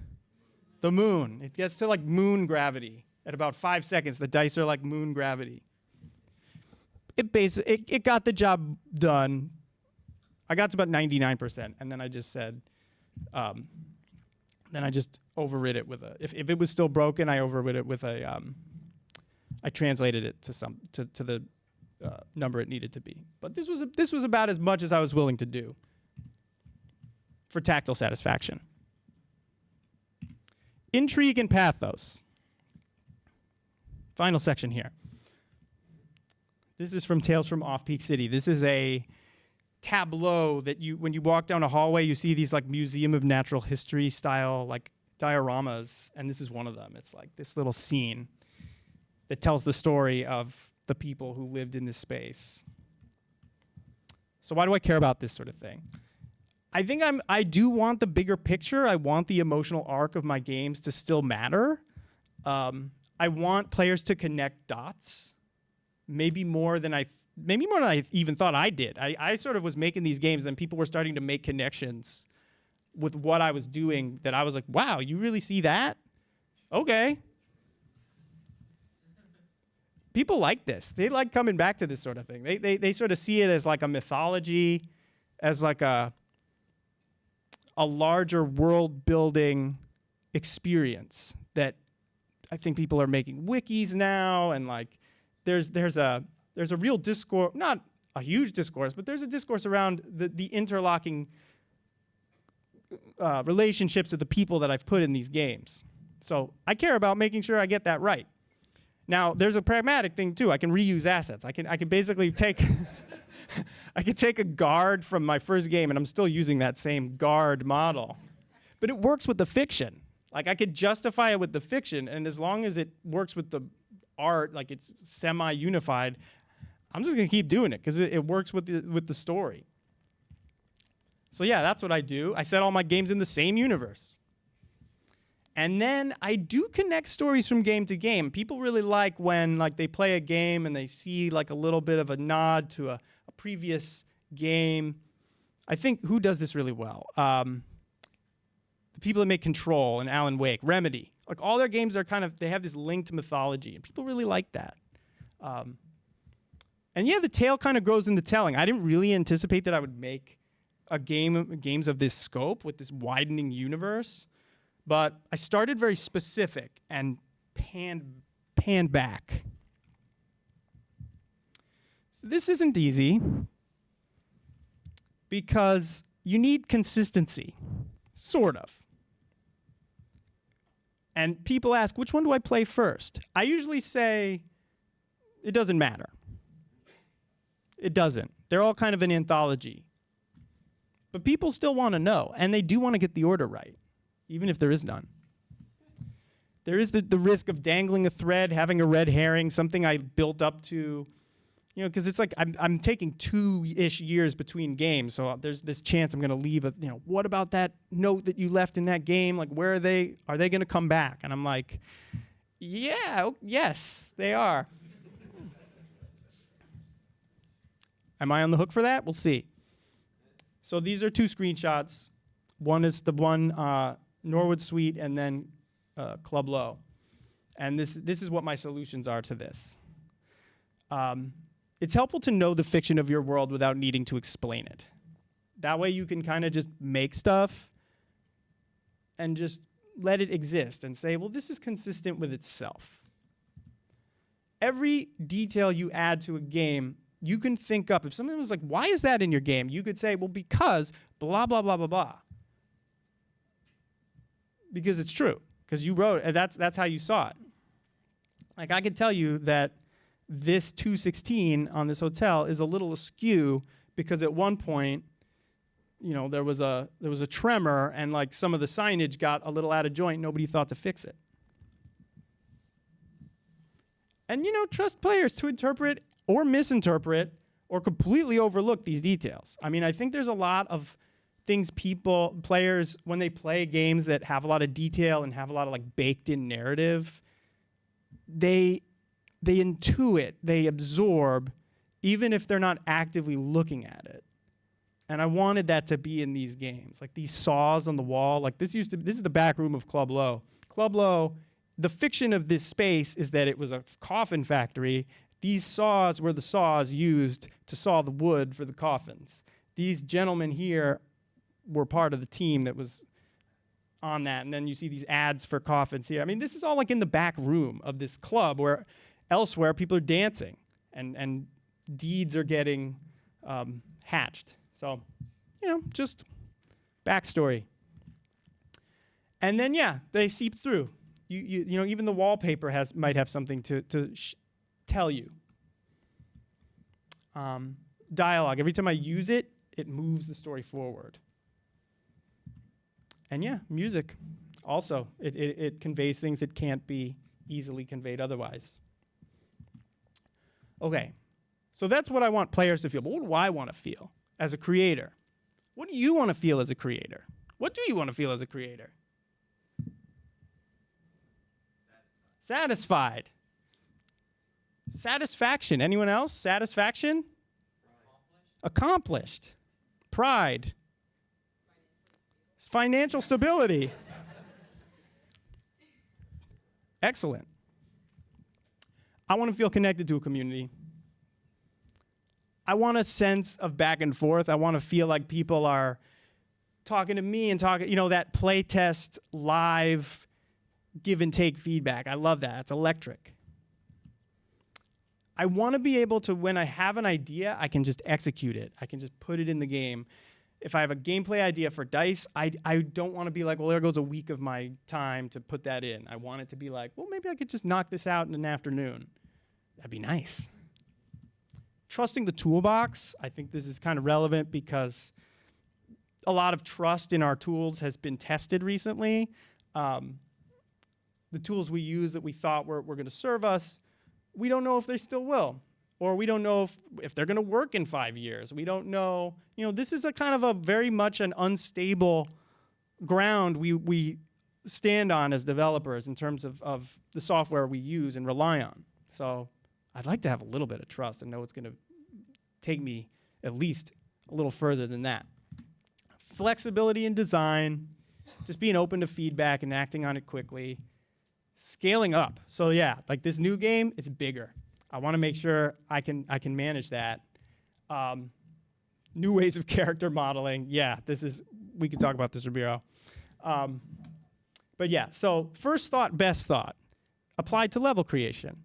The moon. It gets to like moon gravity. At about 5 seconds, the dice are like moon gravity. It got the job done. I got to about 99%, and then I just said, then I just overrid it with if it was still broken, I overrid it with I translated it to the number it needed to be. But this was about as much as I was willing to do for tactile satisfaction. Intrigue and pathos. Final section here. This is from Tales from Off-Peak City. This is a tableau that when you walk down a hallway, you see these like Museum of Natural History style like dioramas, and this is one of them. It's like this little scene that tells the story of the people who lived in this space. So why do I care about this sort of thing? I think I do want the bigger picture. I want the emotional arc of my games to still matter. I want players to connect dots. Maybe more than I even thought I did. I sort of was making these games, and people were starting to make connections with what I was doing that I was like, wow, you really see that? Okay. People like this. They like coming back to this sort of thing. They sort of see it as like a mythology, as like a larger world-building experience that I think people are making wikis now, and like there's a real discourse, not a huge discourse, but there's a discourse around the interlocking relationships of the people that I've put in these games. So I care about making sure I get that right. Now, there's a pragmatic thing too. I can reuse assets. I can basically take I could take a guard from my first game, and I'm still using that same guard model. But it works with the fiction. Like, I could justify it with the fiction, and as long as it works with the art, like it's semi-unified, I'm just gonna keep doing it because it works with the story. So yeah, that's what I do. I set all my games in the same universe. And then I do connect stories from game to game. People really like when like they play a game and they see like a little bit of a nod to a previous game. I think, who does this really well? The people that make Control and Alan Wake, Remedy. Like all their games are they have this linked mythology, and people really like that. And yeah, the tale kind of grows in the telling. I didn't really anticipate that I would make games of this scope with this widening universe. But I started very specific and panned back. So this isn't easy because you need consistency, sort of. And people ask, which one do I play first? I usually say, it doesn't matter. It doesn't. They're all kind of an anthology. But people still want to know, and they do want to get the order right, even if there is none. There is the risk of dangling a thread, having a red herring, something I built up to, because it's like I'm taking 2-ish years between games, so there's this chance I'm going to leave what about that note that you left in that game? Like, where are they? Are they going to come back? And I'm like, yes, they are. Am I on the hook for that? We'll see. So these are 2 screenshots. One is the one Norwood Suite, and then Club Low. And this is what my solutions are to this. It's helpful to know the fiction of your world without needing to explain it. That way you can kind of just make stuff and just let it exist and say, well, this is consistent with itself. Every detail you add to a game, you can think up. If someone was like, why is that in your game? You could say, well, because blah, blah, blah, blah, blah. Because it's true. Because you wrote it, and that's how you saw it. Like, I could tell you that this 216 on this hotel is a little askew because at one point, there was a tremor, and like some of the signage got a little out of joint. Nobody thought to fix it. And trust players to interpret or misinterpret or completely overlook these details. I mean, I think there's a lot of things players, when they play games that have a lot of detail and have a lot of like baked in narrative, they intuit, they absorb, even if they're not actively looking at it. And I wanted that to be in these games. Like these saws on the wall, like this is the back room of Club Low. Club Low, the fiction of this space is that it was a coffin factory. These saws were the saws used to saw the wood for the coffins. These gentlemen here were part of the team that was on that. And then you see these ads for coffins here. I mean, this is all like in the back room of this club where elsewhere people are dancing and deeds are getting hatched. So, just backstory. And then, they seep through. Even the wallpaper might have something to tell you. Dialogue. Every time I use it, it moves the story forward. And music. Also, it conveys things that can't be easily conveyed otherwise. Okay, so that's what I want players to feel. But what do I want to feel as a creator? What do you want to feel as a creator? What do you want to feel as a creator? Satisfied. Satisfaction. Anyone else? Satisfaction? Accomplished. Pride. Financial stability. Excellent. I want to feel connected to a community. I want a sense of back and forth. I want to feel like people are talking to me and talking, that play test, live, give and take feedback. I love that. It's electric. I want to be able to, when I have an idea, I can just execute it. I can just put it in the game. If I have a gameplay idea for dice, I don't want to be like, well, there goes a week of my time to put that in. I want it to be like, well, maybe I could just knock this out in an afternoon. That'd be nice. Trusting the toolbox, I think this is kind of relevant because a lot of trust in our tools has been tested recently. The tools we use that we thought were going to serve us, we don't know if they still will. Or we don't know if they're going to work in 5 years. We don't know. This is a kind of a very much an unstable ground we stand on as developers in terms of the software we use and rely on. So I'd like to have a little bit of trust and know it's going to take me at least a little further than that. Flexibility in design, just being open to feedback and acting on it quickly. Scaling up. So yeah, like this new game, it's bigger. I want to make sure I can manage that. New ways of character modeling. Yeah, we could talk about this, Ramiro. But yeah, so first thought, best thought, applied to level creation.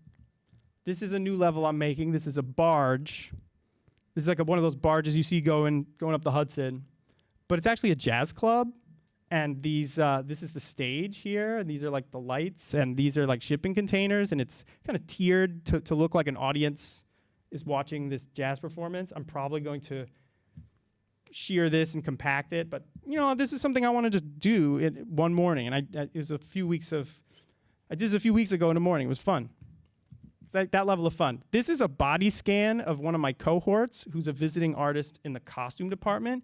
This is a new level I'm making. This is a barge. This is like one of those barges you see going up the Hudson, but it's actually a jazz club. And this is the stage here, and these are like the lights, and these are like shipping containers, and it's kind of tiered to look like an audience is watching this jazz performance. I'm probably going to shear this and compact it, but this is something I want to just do one morning, and it was I did this a few weeks ago in the morning. It was fun. It's that level of fun. This is a body scan of one of my cohorts who's a visiting artist in the costume department.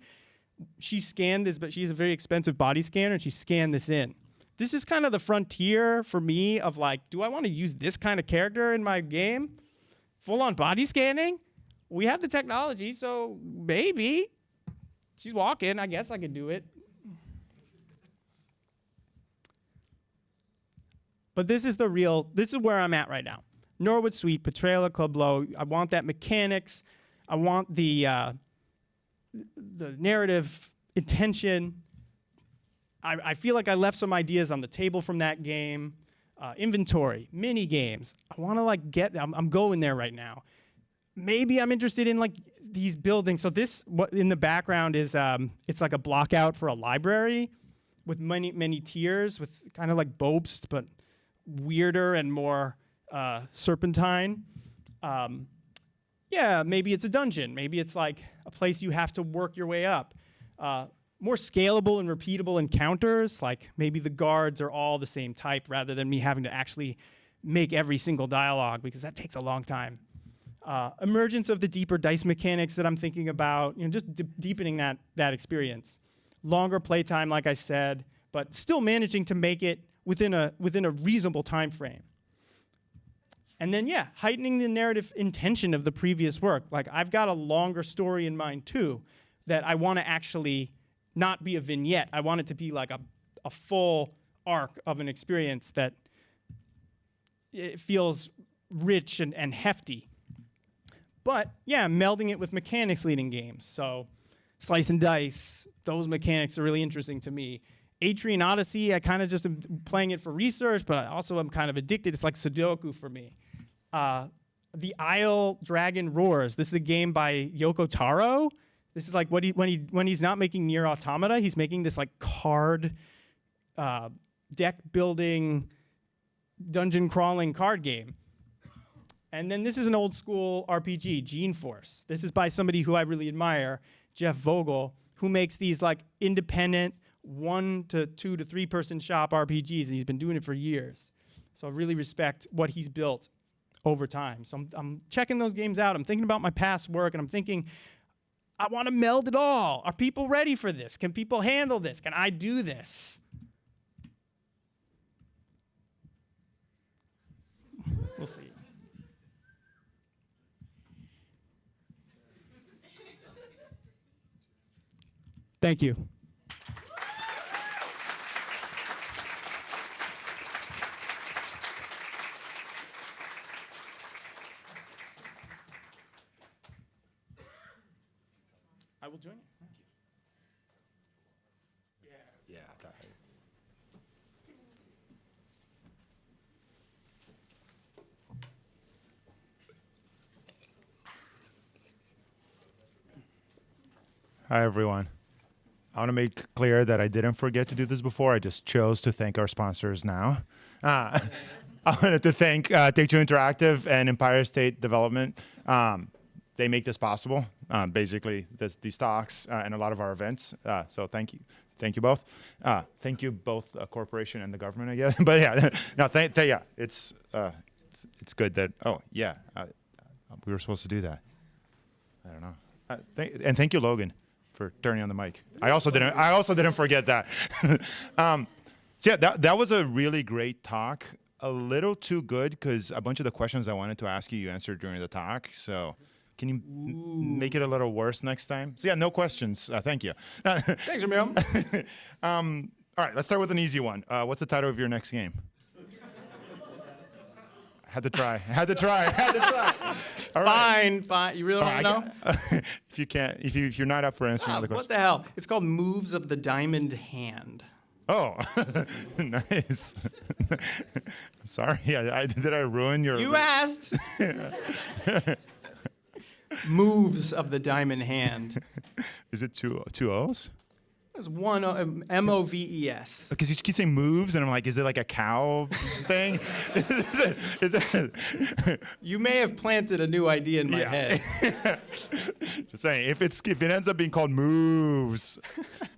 She scanned this, but she has a very expensive body scanner, and she scanned this in. This is kind of the frontier for me of like, do I want to use this kind of character in my game? Full-on body scanning? We have the technology, so maybe. She's walking. I guess I could do it. But this is where I'm at right now. Norwood Suite, Betrayal at Club Low. I want that mechanics. I want the narrative intention. I feel like I left some ideas on the table from that game. Inventory, mini games. I want to I'm going there right now. Maybe I'm interested in these buildings. So what in the background is it's like a block out for a library with many tiers with kind of like Bobst, but weirder and more serpentine. Yeah, maybe it's a dungeon. Maybe it's like a place you have to work your way up. More scalable and repeatable encounters, like maybe the guards are all the same type rather than me having to actually make every single dialogue because that takes a long time. Emergence of the deeper dice mechanics that I'm thinking about, just deepening that experience. Longer playtime, like I said, but still managing to make it within a reasonable time frame. And then, yeah, heightening the narrative intention of the previous work. Like, I've got a longer story in mind, too, that I want to actually not be a vignette. I want it to be like a full arc of an experience that it feels rich and hefty. But, yeah, melding it with mechanics leading games. So, slice and dice, those mechanics are really interesting to me. Atrian Odyssey, I kind of just am playing it for research, but I also am kind of addicted. It's like Sudoku for me. The Isle Dragon Roars. This is a game by Yoko Taro. This is like when he's not making Nier Automata, he's making this like card deck building, dungeon crawling card game. And then this is an old school RPG, Gene Force. This is by somebody who I really admire, Jeff Vogel, who makes these like independent 1 to 2 to 3 person shop RPGs, and he's been doing it for years. So I really respect what he's built over time. So I'm checking those games out. I'm thinking about my past work, and I'm thinking, I want to meld it all. Are people ready for this? Can people handle this? Can I do this? We'll see. Thank you. I will join you. Thank you. Yeah. Hi, everyone. I want to make clear that I didn't forget to do this before. I just chose to thank our sponsors now. I wanted to thank Take-Two Interactive and Empire State Development. They make this possible, basically, these talks and a lot of our events. So thank you. Thank you both. Thank you both, corporation and the government, I guess. But yeah, no, yeah, it's good that, we were supposed to do that. I don't know. And thank you, Logan, for turning on the mic. I also didn't forget that. So yeah, that was a really great talk. A little too good because a bunch of the questions I wanted to ask you answered during the talk. So can you make it a little worse next time? So yeah, no questions. Thank you. Thanks, Ramiro. All right, let's start with an easy one. What's the title of your next game? Had to try. All right. Fine. You really want to know? If you can't, if you're not up for answering the question. What the hell? It's called Moves of the Diamond Hand. Oh, nice. Sorry, did I ruin your? You asked. Moves of the Diamond Hand. Is it two O's? It's one Moves. Because you keep saying moves, and I'm like, is it like a cow thing? is it? You may have planted a new idea in my head. Just saying, if it ends up being called moves,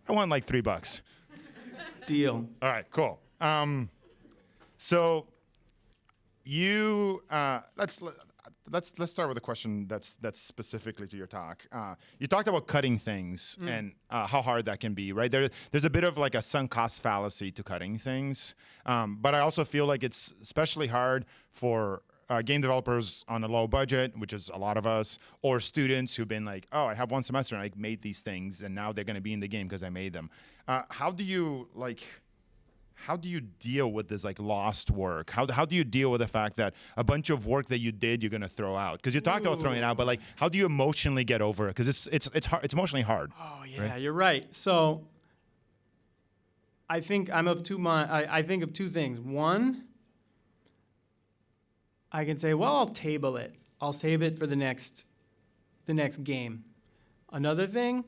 I want like $3. Deal. All right, cool. So you let's start with a question that's specifically to your talk. You talked about cutting things and how hard that can be, right? There's a bit of like a sunk cost fallacy to cutting things, but I also feel like it's especially hard for game developers on a low budget, which is a lot of us, or students who've been like, oh, I have one semester and I made these things, and now they're going to be in the game because I made them. How do you deal with this like lost work? How do you deal with the fact that a bunch of work that you did you're gonna throw out? Because you talked about throwing it out, but like, how do you emotionally get over it? Because it's hard. It's emotionally hard. Oh yeah, right? You're right. So I think I'm of two minds. I think of two things. One, I can say, well, I'll table it. I'll save it for the next game. Another thing,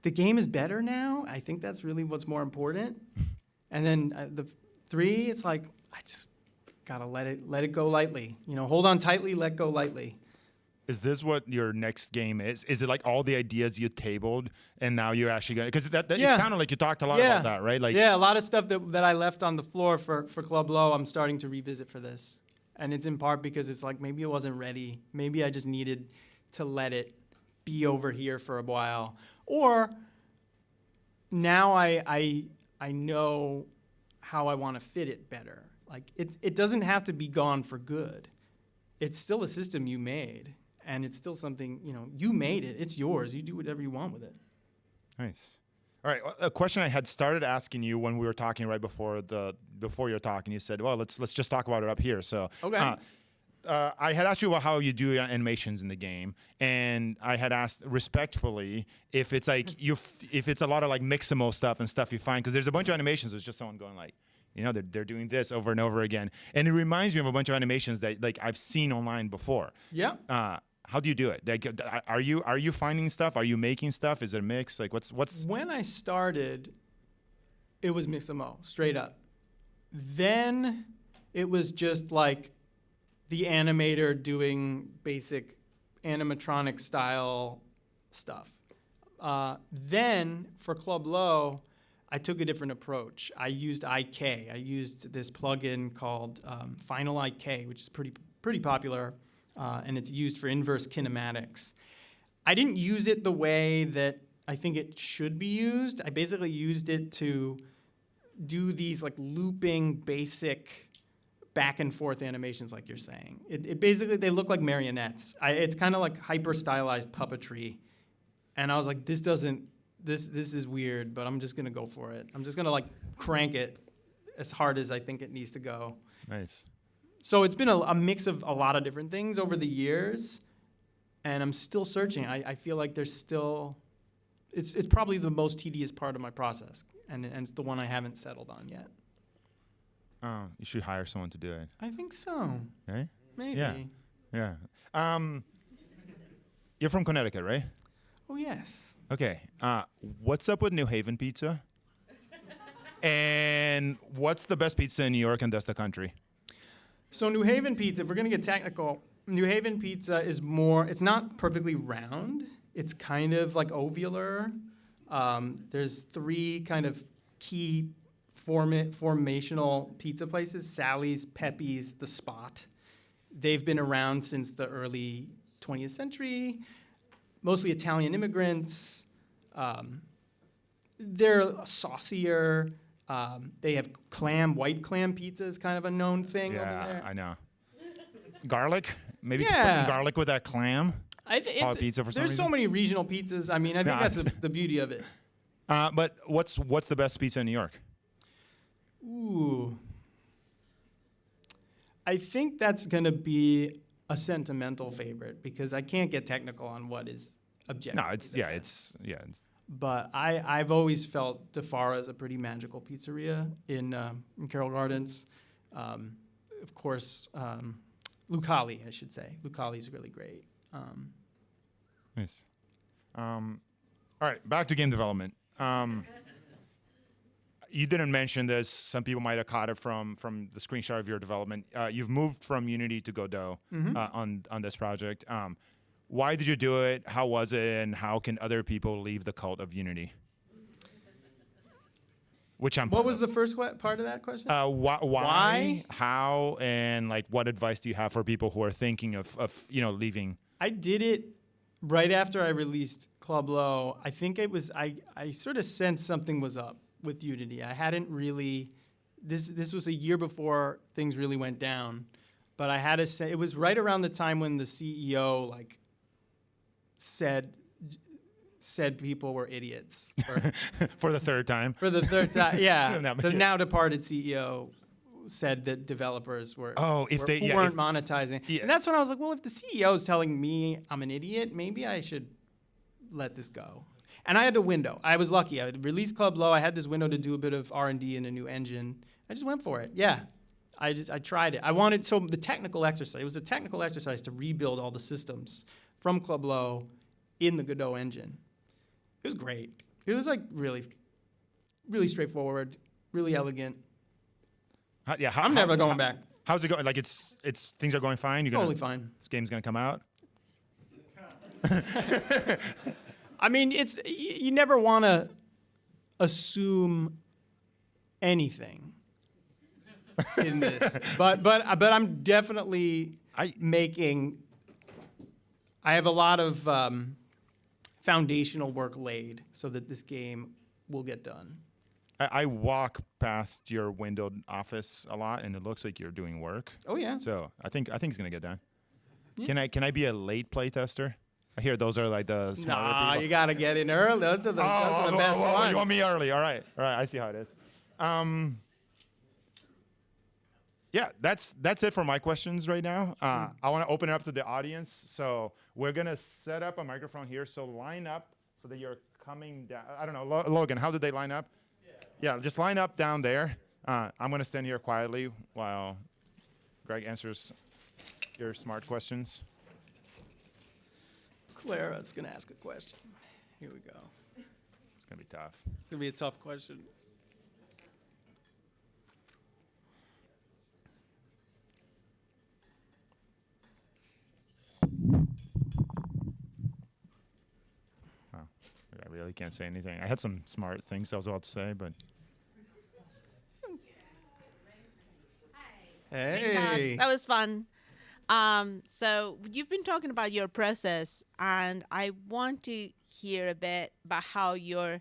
the game is better now. I think that's really what's more important. And then the three, it's like, I just gotta let it go lightly. Hold on tightly, let go lightly. Is this what your next game is? Is it like all the ideas you tabled and now you're actually gonna? Because it sounded like you talked a lot about that, right? Like a lot of stuff that I left on the floor for Club Low, I'm starting to revisit for this, and it's in part because it's like maybe it wasn't ready. Maybe I just needed to let it be over here for a while, or now I know how I want to fit it better. Like it doesn't have to be gone for good. It's still a system you made, and it's still something, you made it. It's yours. You do whatever you want with it. Nice. All right, a question I had started asking you when we were talking right before your talk, and you said, well, let's just talk about it up here. So okay. I had asked you about how you do animations in the game, and I had asked respectfully if it's like if it's a lot of like Mixamo stuff and stuff you find, because there's a bunch of animations that's just someone going like, they're doing this over and over again, and it reminds me of a bunch of animations that like I've seen online before. Yeah. How do you do it? Like, are you finding stuff? Are you making stuff? Is it a mix? Like what's? When I started, it was Mixamo, straight up. Then it was just like the animator doing basic animatronic style stuff. Then for Club Low, I took a different approach. I used IK. I used this plugin called Final IK, which is pretty popular, and it's used for inverse kinematics. I didn't use it the way that I think it should be used. I basically used it to do these like looping basic back and forth animations, like you're saying. It basically, they look like marionettes. It's kind of like hyper stylized puppetry. And I was like, this is weird, but I'm just gonna go for it. I'm just gonna like crank it as hard as I think it needs to go. Nice. So it's been a mix of a lot of different things over the years, and I'm still searching. I feel like there's still it's probably the most tedious part of my process, and it's the one I haven't settled on yet. Oh, you should hire someone to do it. I think so. Right? Maybe. Yeah. You're from Connecticut, right? Oh, yes. Okay. What's up with New Haven pizza? And what's the best pizza in New York and thus the country? So New Haven pizza, if we're going to get technical, New Haven pizza is more, it's not perfectly round. It's kind of like ovular. There's 3 kind of key formational pizza places: Sally's, Pepe's, The Spot. They've been around since the early 20th century, mostly Italian immigrants. They're saucier. They have white clam pizza is kind of a known thing over there. I know. Garlic? Maybe put Yeah. some garlic with that clam? Call it pizza for some There's reason? so many regional pizzas. I mean, I think No, that's the beauty of it. But what's the best pizza in New York? Ooh. I think that's going to be a sentimental favorite because I can't get technical on what is objective. No, it's But I've always felt DeFara's a pretty magical pizzeria in Carroll Gardens. Of course, Lucali, I should say. Lucali's really great. nice. All right, back to game development. You didn't mention this. Some people might have caught it from the screenshot of your development. You've moved from Unity to Godot on this project. Why did you do it? How was it? And how can other people leave the cult of Unity? Which I'm. What was the first part of that question? Why? How? And like, what advice do you have for people who are thinking of leaving? I did it right after I released Club Low. I think it was I sort of sensed something was up with Unity. I hadn't really. This was a year before things really went down, but I had to say it was right around the time when the CEO said people were idiots. For the third time. For the third time, yeah. No, The now departed CEO said that developers weren't monetizing. Yeah. And that's when I was like, well, if the CEO is telling me I'm an idiot, maybe I should let this go. And I had a window. I was lucky. I had released Club Low. I had this window to do a bit of R&D in a new engine. I just went for it. Yeah. I tried it. The technical exercise, it was a technical exercise to rebuild all the systems from Club Low in the Godot engine. It was great. It was like really, really straightforward, really elegant. I'm never going back. How's it going? Like it's things are going fine. Totally fine. This game's gonna come out. I mean, you never want to assume anything in this, but I'm definitely making. I have a lot of foundational work laid so that this game will get done. I walk past your windowed office a lot, and it looks like you're doing work. Oh yeah. So I think it's gonna get done. Yeah. Can I be a late play tester? I hear those are like the smarter people. You gotta get in early. Those are the best ones. You want me early? All right. I see how it is. Yeah, that's it for my questions right now. I want to open it up to the audience. So we're gonna set up a microphone here. So line up so that you're coming down. I don't know, Logan. How did they line up? Yeah, just line up down there. I'm gonna stand here quietly while Greg answers your smart questions. Clara's gonna ask a question. Here we go. It's gonna be tough. It's gonna be a tough question. Oh, I really can't say anything. I had some smart things I was about to say, but Hey. That was fun. So you've been talking about your process, and I want to hear a bit about how your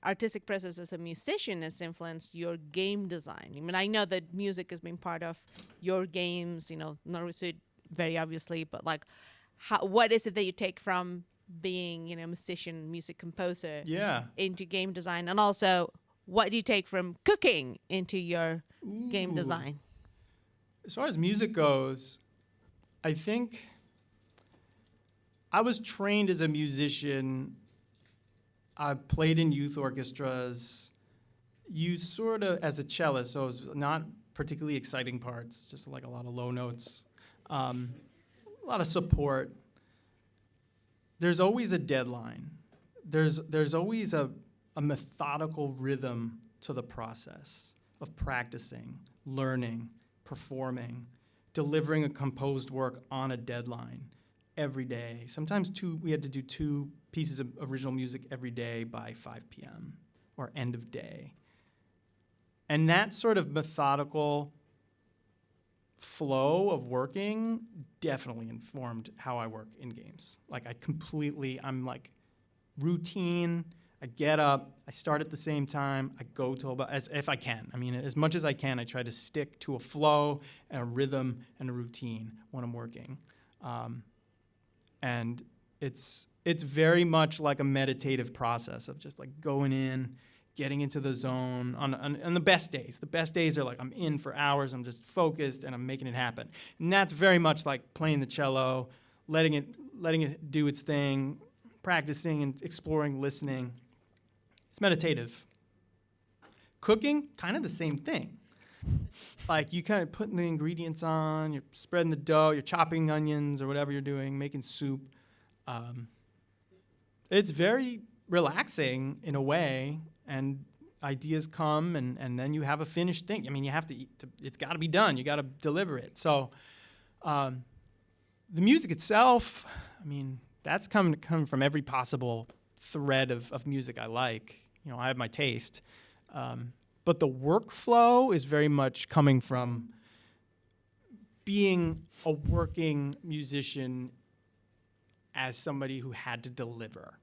artistic process as a musician has influenced your game design. I mean, I know that music has been part of your games, Narration very obviously, but like, what is it that you take from being, musician, music composer into game design? And also, what do you take from cooking into your game design? As far as music goes, I think I was trained as a musician I've played in youth orchestras, used sort of as a cellist, so it's not particularly exciting parts, just like a lot of low notes, a lot of support. There's always a deadline. There's always a methodical rhythm to the process of practicing, learning, performing, delivering a composed work on a deadline every day. Sometimes we had to do 2 pieces of original music every day by 5 p.m. or end of day. And that sort of methodical flow of working definitely informed how I work in games. Like I'm like routine. I get up, I start at the same time, I go till about, if I can. I mean, as much as I can, I try to stick to a flow and a rhythm and a routine when I'm working. And it's very much like a meditative process of just like going in, getting into the zone on the best days. The best days are like I'm in for hours, I'm just focused, and I'm making it happen. And that's very much like playing the cello, letting it do its thing, practicing and exploring, listening. It's meditative. Cooking, kind of the same thing. Like you kind of putting the ingredients on, you're spreading the dough, you're chopping onions or whatever you're doing, making soup. It's very relaxing in a way, and ideas come, and then you have a finished thing. I mean, you have to it's got to be done. You got to deliver it. So the music itself, I mean, that's come from every possible thread of music I like. You know, I have my taste. But the workflow is very much coming from being a working musician as somebody who had to deliver.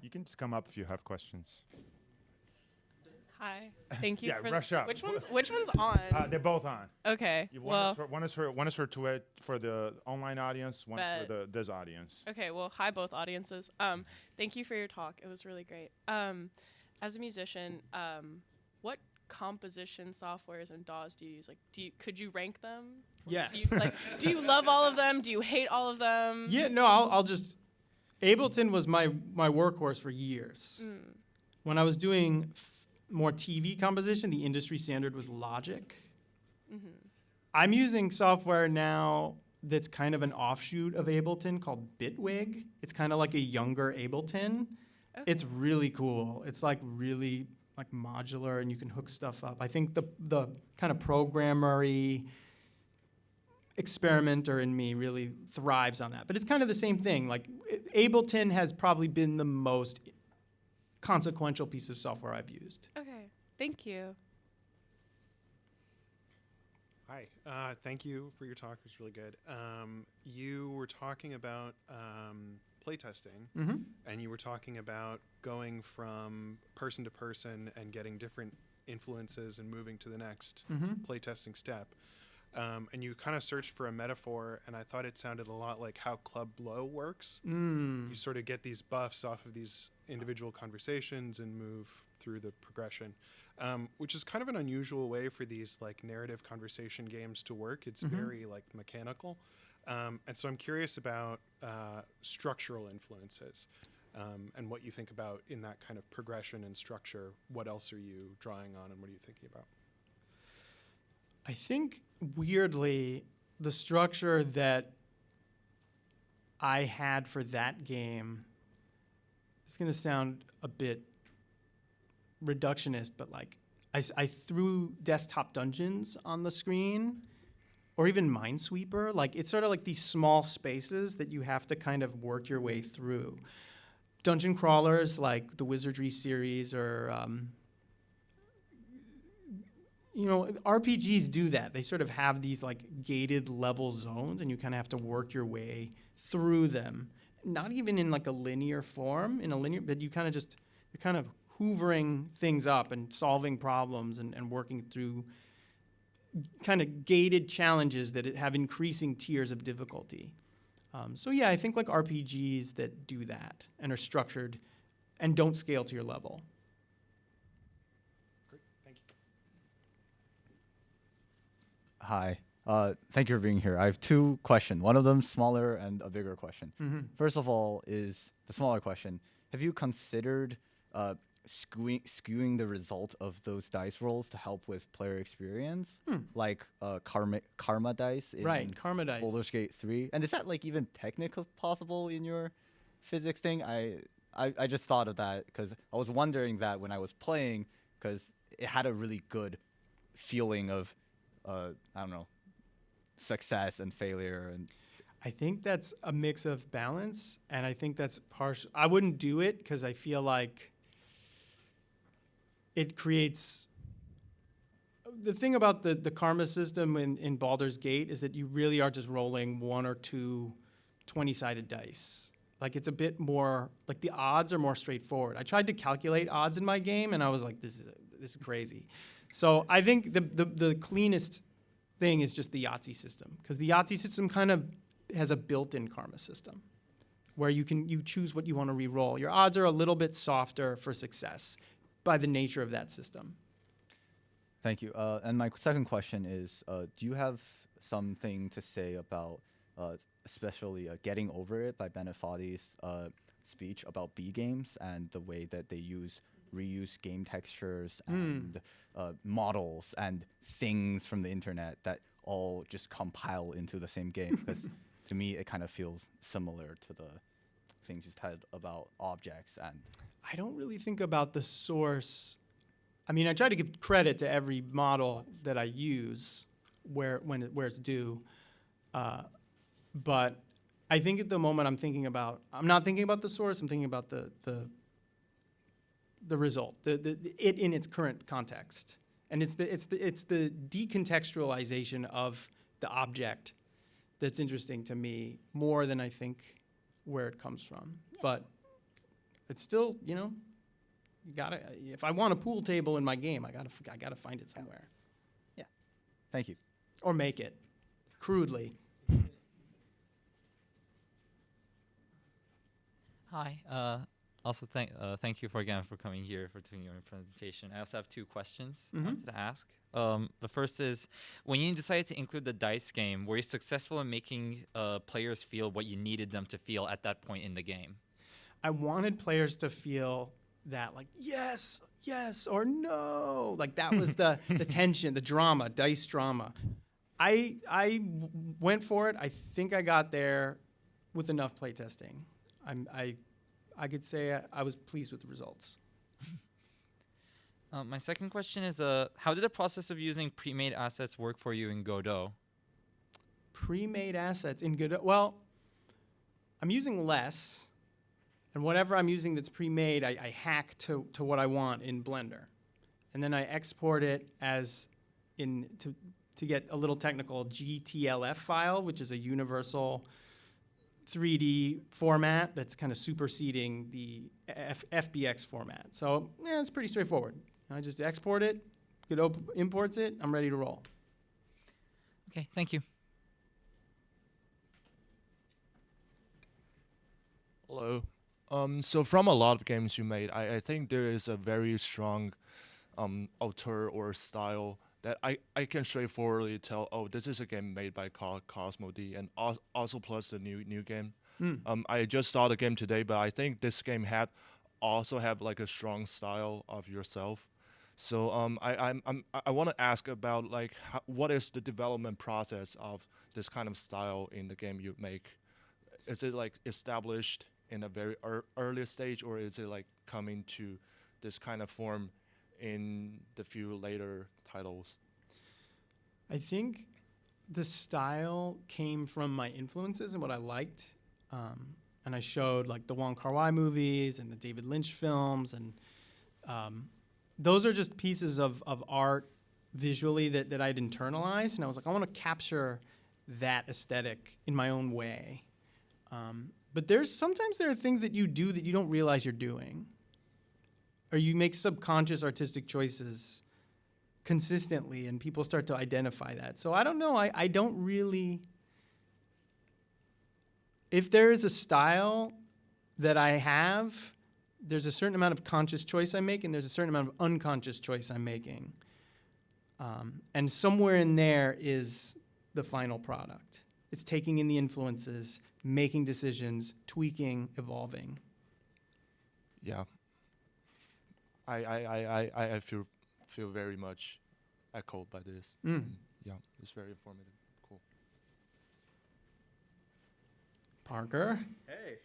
You can just come up if you have questions. Hi. Thank you Yeah, for rush up. Which one's on? They're both on. Okay. One is for Twitch for the online audience, one for this audience. Okay, well, hi both audiences. Thank you for your talk. It was really great. As a musician, what composition softwares and DAWs do you use? Like, could you rank them? Yes. Do you love all of them? Do you hate all of them? Yeah, no, I'll just, Ableton was my workhorse for years. When I was doing more TV composition, the industry standard was Logic. Mm-hmm. I'm using software now that's kind of an offshoot of Ableton called Bitwig. It's kind of like a younger Ableton. Okay. It's really cool. It's like really like modular, and you can hook stuff up. I think the kind of programmer-y experimenter in me really thrives on that. But it's kind of the same thing. Like Ableton has probably been the most consequential piece of software I've used. Okay, thank you. Hi, thank you for your talk. It was really good. You were talking about playtesting, Mm-hmm. and you were talking about going from person to person and getting different influences and moving to the next playtesting step. And you kind of searched for a metaphor, and I thought it sounded a lot like how Club Blow works. You sort of get these buffs off of these individual conversations and move through the progression, which is kind of an unusual way for these like narrative conversation games to work. It's very like mechanical. And so I'm curious about structural influences and what you think about in that kind of progression and structure. What else are you drawing on, and what are you thinking about? I think, weirdly, the structure that I had for that game, it's going to sound a bit reductionist, but like I threw desktop dungeons on the screen, or even Minesweeper. Like it's sort of like these small spaces that you have to kind of work your way through. Dungeon crawlers like the Wizardry series, or RPGs do that. They sort of have these like gated level zones, and you kind of have to work your way through them. Not even in like a linear form, but you're kind of hoovering things up and solving problems and working through kind of gated challenges that have increasing tiers of difficulty. So yeah, I think like RPGs that do that and are structured and don't scale to your level. Great, thank you. Hi, Thank you for being here. I have two questions. One of them smaller and a bigger question. Mm-hmm. First of all is the smaller question. Have you considered skewing the result of those dice rolls to help with player experience? Like karma dice in Right, karma dice. Baldur's Gate 3? And is that like even technically possible in your physics thing? I just thought of that because I was wondering that when I was playing, because it had a really good feeling of, I don't know, success and failure. And I think that's a mix of balance, and I think that's partial. I wouldn't do it because I feel like it creates. The thing about the karma system in Baldur's Gate is that you really are just rolling one or two 20-sided dice. Like it's a bit more, like the odds are more straightforward. I tried to calculate odds in my game, and I was like, this is crazy. So I think the cleanest thing is just the Yahtzee system, because the Yahtzee system kind of has a built-in karma system where you choose what you want to re-roll. Your odds are a little bit softer for success by the nature of that system. thank you. And my second question is, do you have something to say about, especially Getting Over It by Bennett Foddy's speech about B games and the way that they reuse game textures and models and things from the internet that all just compile into the same game? Because to me, it kind of feels similar to the things you said about objects. And I don't really think about the source. I mean, I try to give credit to every model that I use where it's due. But I think at the moment I'm not thinking about the source, I'm thinking about the result, it in its current context. And it's the decontextualization of the object that's interesting to me more than I think where it comes from. But it's still, you gotta, if I want a pool table in my game, I gotta find it somewhere. yeah, thank you. Or make it, crudely. Hi. Also, thank you again for coming here for doing your presentation. I also have two questions I wanted to ask. The first is, when you decided to include the dice game, were you successful in making players feel what you needed them to feel at that point in the game? I wanted players to feel that, like, yes, or no. Like, that was the tension, the drama, dice drama. I went for it. I think I got there with enough playtesting. I could say I was pleased with the results. My second question is, how did the process of using pre-made assets work for you in Godot? Pre-made assets in Godot? Well, I'm using less, and whatever I'm using that's pre-made, I hack to what I want in Blender. And then I export it as to get a little technical GTLF file, which is a universal 3D format that's kind of superseding the FBX format. So yeah, it's pretty straightforward. I just export it, Godot imports it, I'm ready to roll. Okay, thank you. Hello. So from a lot of games you made, I think there is a very strong auteur or style that I can straightforwardly tell, oh, this is a game made by Cosmo D, and also plus the new game. I just saw the game today, but I think this game also have like a strong style of yourself. So I want to ask about like what is the development process of this kind of style in the game you make? Is it like established in a very early stage, or is it like coming to this kind of form in the few later titles? I think the style came from my influences and what I liked. And I showed like the Wong Kar-wai movies and the David Lynch films. And those are just pieces of art visually that I'd internalized. And I was like, I want to capture that aesthetic in my own way. But sometimes there are things that you do that you don't realize you're doing. Or you make subconscious artistic choices consistently, and people start to identify that. So I don't know. I don't really... If there is a style that I have, there's a certain amount of conscious choice I make, and there's a certain amount of unconscious choice I'm making. And somewhere in there is the final product. It's taking in the influences, making decisions, tweaking, evolving. Yeah. I feel very much echoed by this. Yeah, it's very informative. Cool. Parker? Hey.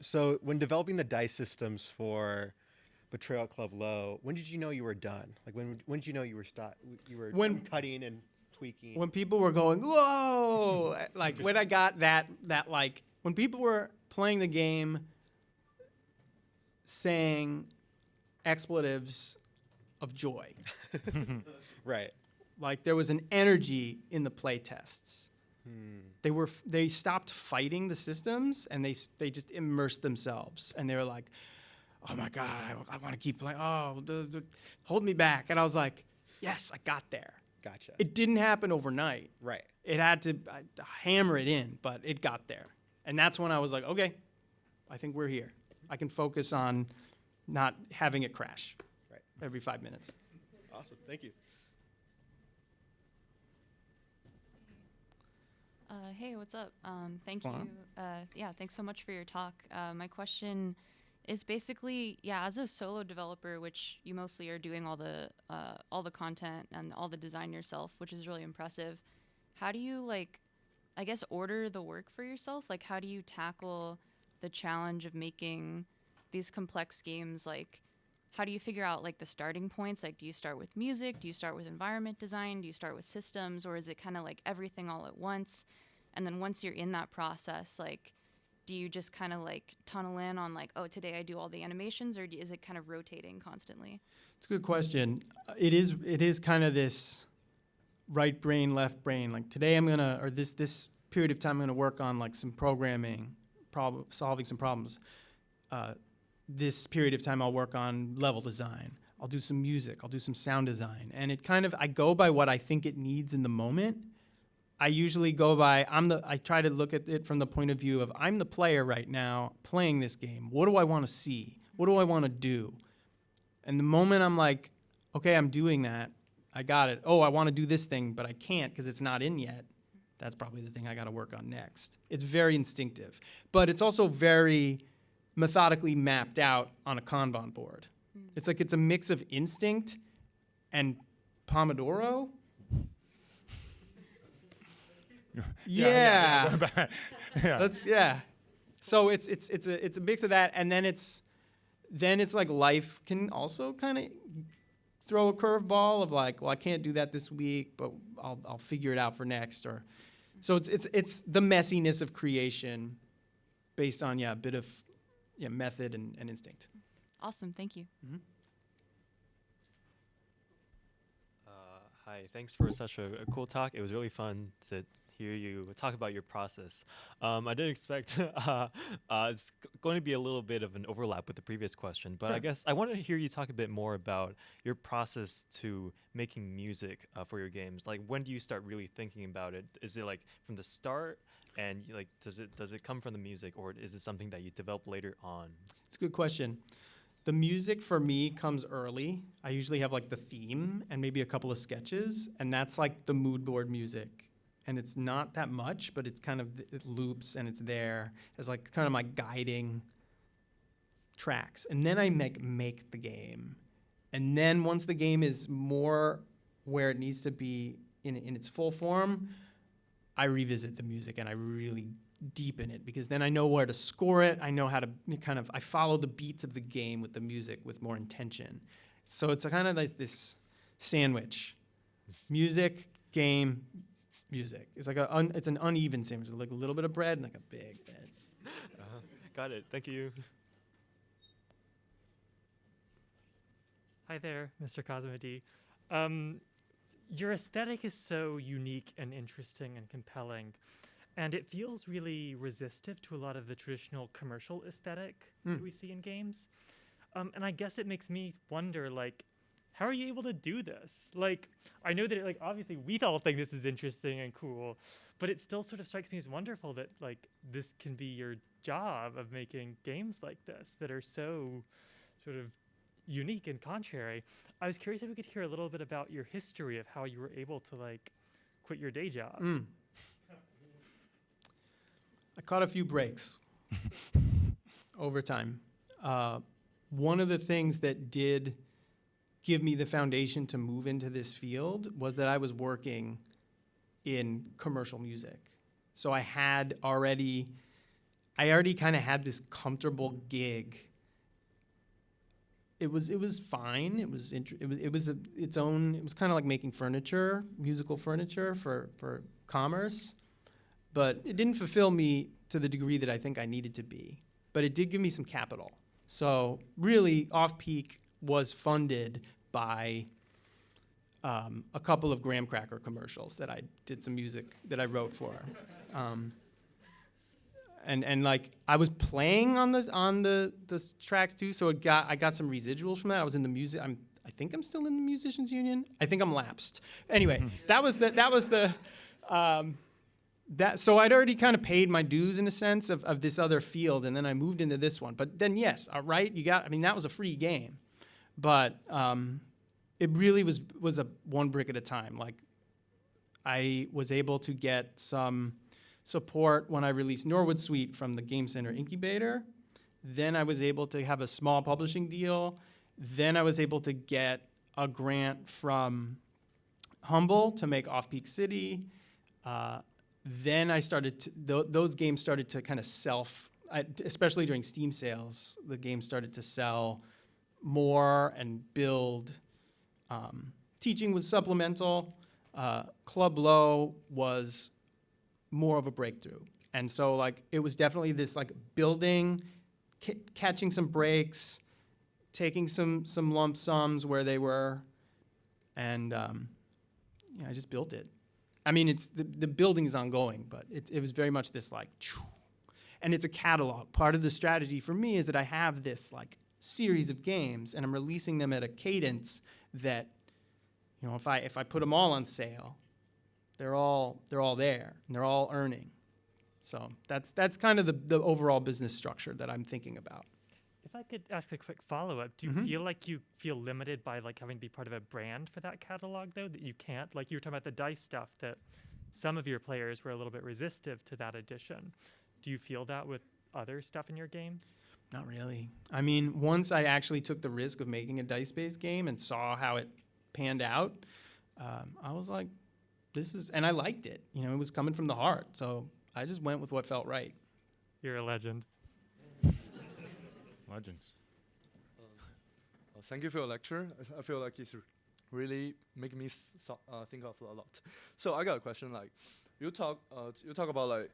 So when developing the dice systems for Betrayal Club Low, when did you know you were done? Like when did you know you were cutting and tweaking? When people were going, whoa, like when I got that like, when people were playing the game saying expletives of joy. Right. Like there was an energy in the play tests. They stopped fighting the systems and they just immersed themselves, and they were like, oh my God, I want to keep playing. Oh, hold me back. And I was like, yes, I got there. Gotcha. It didn't happen overnight. Right. It had to hammer it in, but it got there. And that's when I was like, okay, I think we're here. I can focus on not having it crash every 5 minutes. Awesome. Thank you. Hey, what's up? Thank Wow. you. Thanks so much for your talk. My question is basically, as a solo developer, which you mostly are doing all the content and all the design yourself, which is really impressive. How do you order the work for yourself? Like, how do you tackle the challenge of making these complex games? Like, how do you figure out the starting points? Like, do you start with music? Do you start with environment design? Do you start with systems? Or is it kind of like everything all at once? And then once you're in that process, do you just kind of tunnel in on oh, today I do all the animations, or is it kind of rotating constantly? It's a good question. It is kind of this right brain, left brain. Like today this period of time I'm gonna work on some programming, solving some problems. This period of time I'll work on level design. I'll do some music. I'll do some sound design. And I go by what I think it needs in the moment. I usually go by, I try to look at it from the point of view of I'm the player right now playing this game. What do I want to see? What do I want to do? And the moment I'm like, okay, I'm doing that, I got it. Oh, I want to do this thing, but I can't because it's not in yet. That's probably the thing I got to work on next. It's very instinctive, but it's also very methodically mapped out on a Kanban board. It's a mix of instinct and Pomodoro. Yeah. So it's a mix of that, and then it's like life can also kind of throw a curveball of well, I can't do that this week, but I'll figure it out for next. Or so it's the messiness of creation based on a bit of method and instinct. Awesome, thank you. Mm-hmm. Hi, thanks for such a cool talk. It was really fun to hear you talk about your process. I didn't expect it's going to be a little bit of an overlap with the previous question, but Sure. I guess I want to hear you talk a bit more about your process to making music for your games. Like, when do you start really thinking about it? Is it from the start, and does it come from the music, or is it something that you develop later on? It's a good question. The music for me comes early. I usually have the theme and maybe a couple of sketches, and that's the mood board music. And it's not that much, but it's it loops and it's there as kind of my guiding tracks. And then I make the game. And then once the game is more where it needs to be in its full form, I revisit the music and I really deepen it, because then I know where to score it. I know how to I follow the beats of the game with the music with more intention. So it's kind of this sandwich: music, game, music. It's it's an uneven sandwich, a little bit of bread and a big bed. Got it. Thank you. Hi there, Mr. Cosmo D. Your aesthetic is so unique and interesting and compelling, and it feels really resistive to a lot of the traditional commercial aesthetic that we see in games. And I guess it makes me wonder, how are you able to do this? I know that obviously we all think this is interesting and cool, but it still sort of strikes me as wonderful that this can be your job of making games like this that are so sort of unique and contrary. I was curious if we could hear a little bit about your history of how you were able to quit your day job? I caught a few breaks over time. One of the things that did give me the foundation to move into this field was that I was working in commercial music. So I already kind of had this comfortable gig. It was fine. It was kind of like making furniture, musical furniture for commerce, but it didn't fulfill me to the degree that I think I needed to be. But it did give me some capital. So really, Off Peak was funded by a couple of graham cracker commercials that I did some music that I wrote for. And like I was playing on the tracks too, so I got some residuals from that. I was in the music. I think I'm still in the musicians union. I think I'm lapsed. Anyway, so I'd already kind of paid my dues in a sense of this other field, and then I moved into this one. But then yes, right, that was a free game, but it really was a one brick at a time. Like I was able to get some support when I released Norwood Suite from the Game Center incubator. Then I was able to have a small publishing deal. Then I was able to get a grant from Humble to make Off Peak City. Then I started those games started to kind of especially during Steam sales, the game started to sell more and build. Teaching was supplemental. Club Low was more of a breakthrough. And so like it was definitely this like building, catching some breaks, taking some lump sums where they were, and I just built it. I mean, it's the building is ongoing, but it was very much this like, and it's a catalog. Part of the strategy for me is that I have this like series of games, and I'm releasing them at a cadence that, if I put them all on sale, they're all there and they're all earning. So that's kind of the overall business structure that I'm thinking about. If I could ask a quick follow-up, do you feel like you feel limited by like having to be part of a brand for that catalog though, that you can't? Like you were talking about the dice stuff, that some of your players were a little bit resistive to that addition. Do you feel that with other stuff in your games? Not really. I mean, once I actually took the risk of making a dice-based game and saw how it panned out, I was like, and I liked it. It was coming from the heart. So I just went with what felt right. You're a legend. Legends. Thank you for your lecture. I feel like it's really making me think of a lot. So I got a question. Like, you talk about like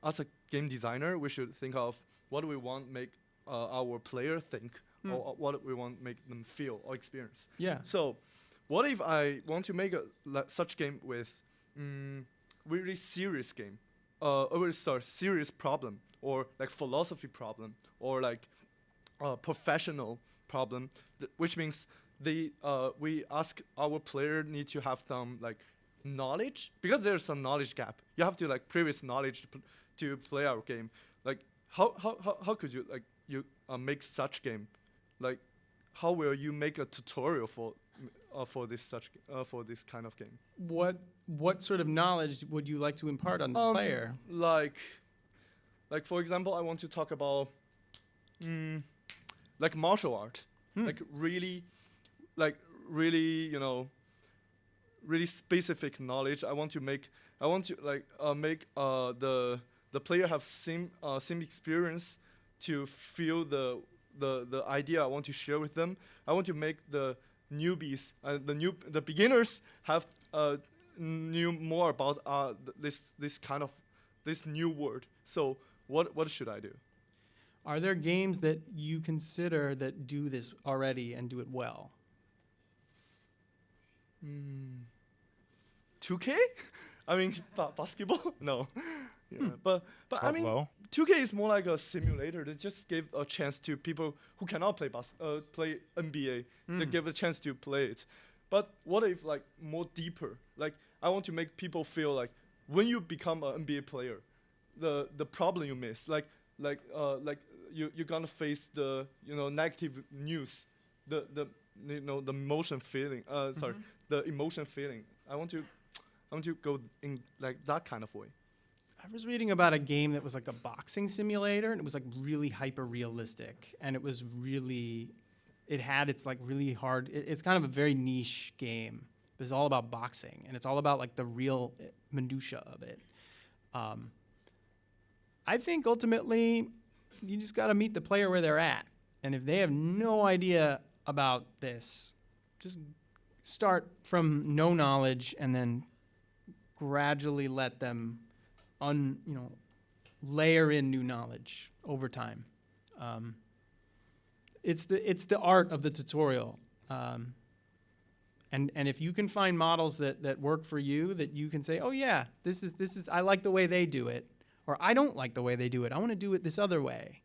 as a game designer, we should think of what we want make our player think, or what we want make them feel or experience. Yeah. So, what if I want to make such game with really serious game, serious problem, or like philosophy problem, or like professional problem, which means we ask our player need to have some like knowledge, because there's some knowledge gap. You have to like previous knowledge to play our game. Like how could you like make such game? Like how will you make a tutorial for this kind of game? What sort of knowledge would you like to impart on this player? Like for example, I want to talk about like martial art, like really, really specific knowledge. I want to make the player have same experience to feel the idea I want to share with them. I want to make the newbies, the beginners have knew more about this new word. So what should I do? Are there games that you consider that do this already and do it well? 2K? I mean, basketball? No. Yeah. But I mean, Low. 2K is more like a simulator. They just give a chance to people who cannot play play NBA. They give a chance to play it. But what if like more deeper? Like I want to make people feel like when you become an NBA player, the problem you miss, like you're gonna face the negative news, the emotion feeling. The emotion feeling. I want Why don't you go in like that kind of way? I was reading about a game that was like a boxing simulator, and it was like really hyper realistic, and it was really, it had its like really hard. It's kind of a very niche game. It's all about boxing, and it's all about like the real minutia of it. I think ultimately, you just got to meet the player where they're at, and if they have no idea about this, just start from no knowledge, and then gradually let them layer in new knowledge over time. It's the art of the tutorial. And if you can find models that work for you, that you can say, oh yeah, this is I like the way they do it, or I don't like the way they do it. I want to do it this other way.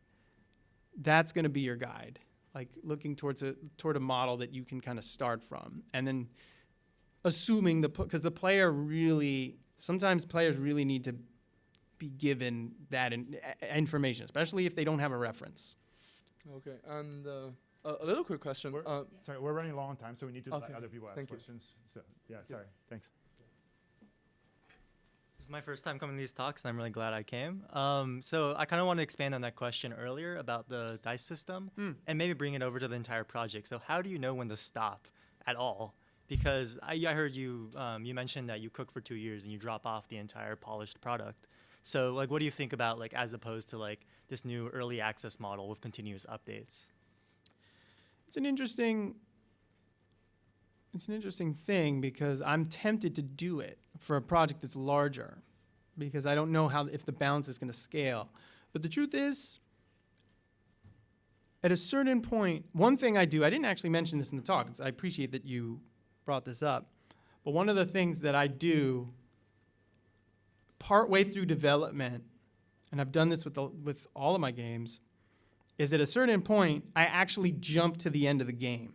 That's going to be your guide. Like looking toward a model that you can kind of start from, and then assuming because the player really, sometimes players really need to be given that information, especially if they don't have a reference. Okay, and a little quick question. Sorry, we're running low on time, so we need to Okay. let other people ask Thank you. questions. So yeah, sorry, thanks. This is my first time coming to these talks, and I'm really glad I came. So I kind of want to expand on that question earlier about the dice system and maybe bring it over to the entire project. So how do you know when to stop at all? Because I heard you mentioned that you cook for 2 years and you drop off the entire polished product. So like, what do you think about like as opposed to like this new early access model with continuous updates? It's an interesting thing because I'm tempted to do it for a project that's larger because I don't know if the balance is going to scale. But the truth is, at a certain point, one thing I do, I didn't actually mention this in the talk. I appreciate that you brought this up. But one of the things that I do partway through development, and I've done this with all of my games, is at a certain point, I actually jump to the end of the game.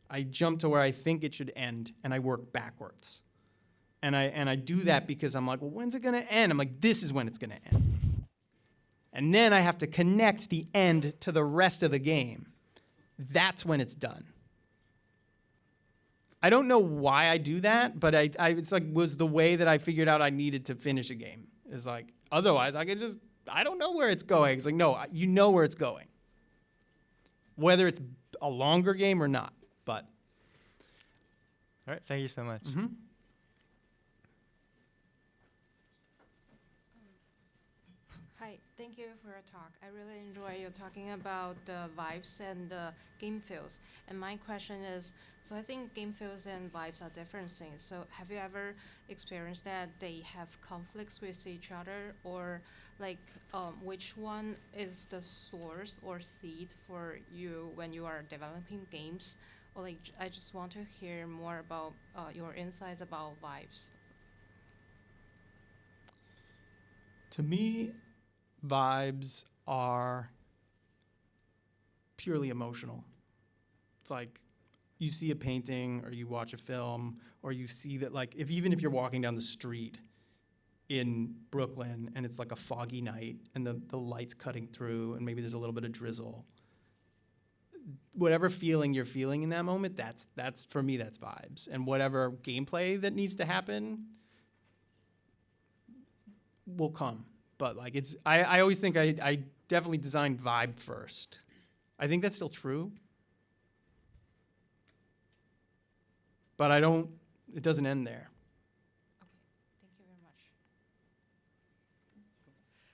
I jump to where I think it should end, and I work backwards. And I do that because I'm like, well, when's it going to end? I'm like, this is when it's going to end. And then I have to connect the end to the rest of the game. That's when it's done. I don't know why I do that, but it's like was the way that I figured out I needed to finish a game. It's like, otherwise I could just, I don't know where it's going. It's like, no, you know where it's going. Whether it's a longer game or not, but. All right, thank you so much. Mm-hmm. Hi, thank you for your talk. I really enjoy you talking about the vibes and the game feels. And my question is, so I think game feels and vibes are different things. So have you ever experienced that they have conflicts with each other, or like which one is the source or seed for you when you are developing games? Or like, I just want to hear more about your insights about vibes. To me, vibes are purely emotional. It's like you see a painting or you watch a film or you see that, like, even if you're walking down the street in Brooklyn and it's like a foggy night and the light's cutting through and maybe there's a little bit of drizzle, whatever feeling you're feeling in that moment, that's for me, that's vibes. And whatever gameplay that needs to happen will come. But like I always think I definitely design vibe first. I think that's still true. But it doesn't end there. Okay, thank you very much.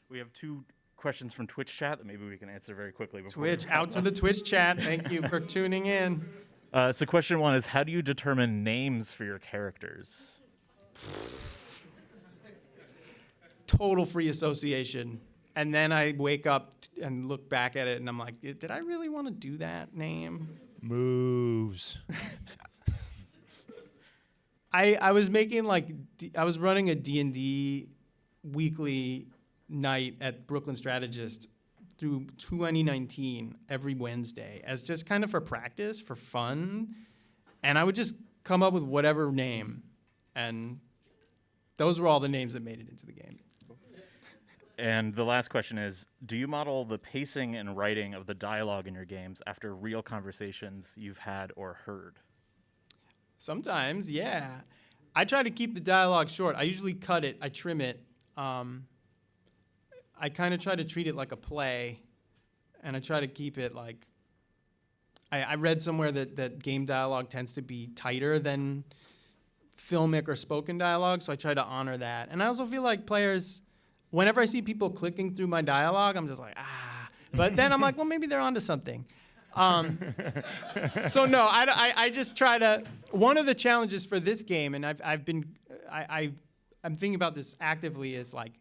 We have 2 questions from Twitch chat that maybe we can answer very quickly. Twitch, out to the Twitch chat. Thank you for tuning in. So question 1 is, how do you determine names for your characters? Total free association. And then I wake up and look back at it and I'm like, did I really want to do that name? Moves. I was making I was running a D&D weekly night at Brooklyn Strategist through 2019 every Wednesday as just kind of for practice, for fun. And I would just come up with whatever name. And those were all the names that made it into the game. And the last question is, do you model the pacing and writing of the dialogue in your games after real conversations you've had or heard? Sometimes, yeah. I try to keep the dialogue short. I usually cut it. I trim it. I kind of try to treat it like a play, and I try to keep it like. I read somewhere that game dialogue tends to be tighter than filmic or spoken dialogue, so I try to honor that. And I also feel like players, whenever I see people clicking through my dialogue, I'm just like, ah. But then I'm like, well, maybe they're onto something. So no, I just try to. One of the challenges for this game, and I'm thinking about this actively, is like,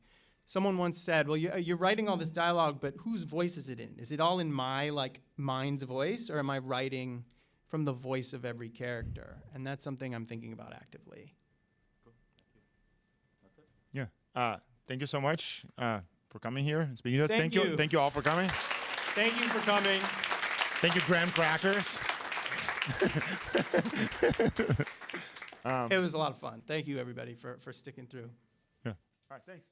someone once said, well, you're writing all this dialogue, but whose voice is it in? Is it all in my mind's voice, or am I writing from the voice of every character? And that's something I'm thinking about actively. Cool. Thank you. That's it. Yeah. Thank you so much for coming here and speaking to us. Thank you. Thank you all for coming. Thank you for coming. Thank you, Graham Crackers. It was a lot of fun. Thank you, everybody, for sticking through. Yeah. All right. Thanks.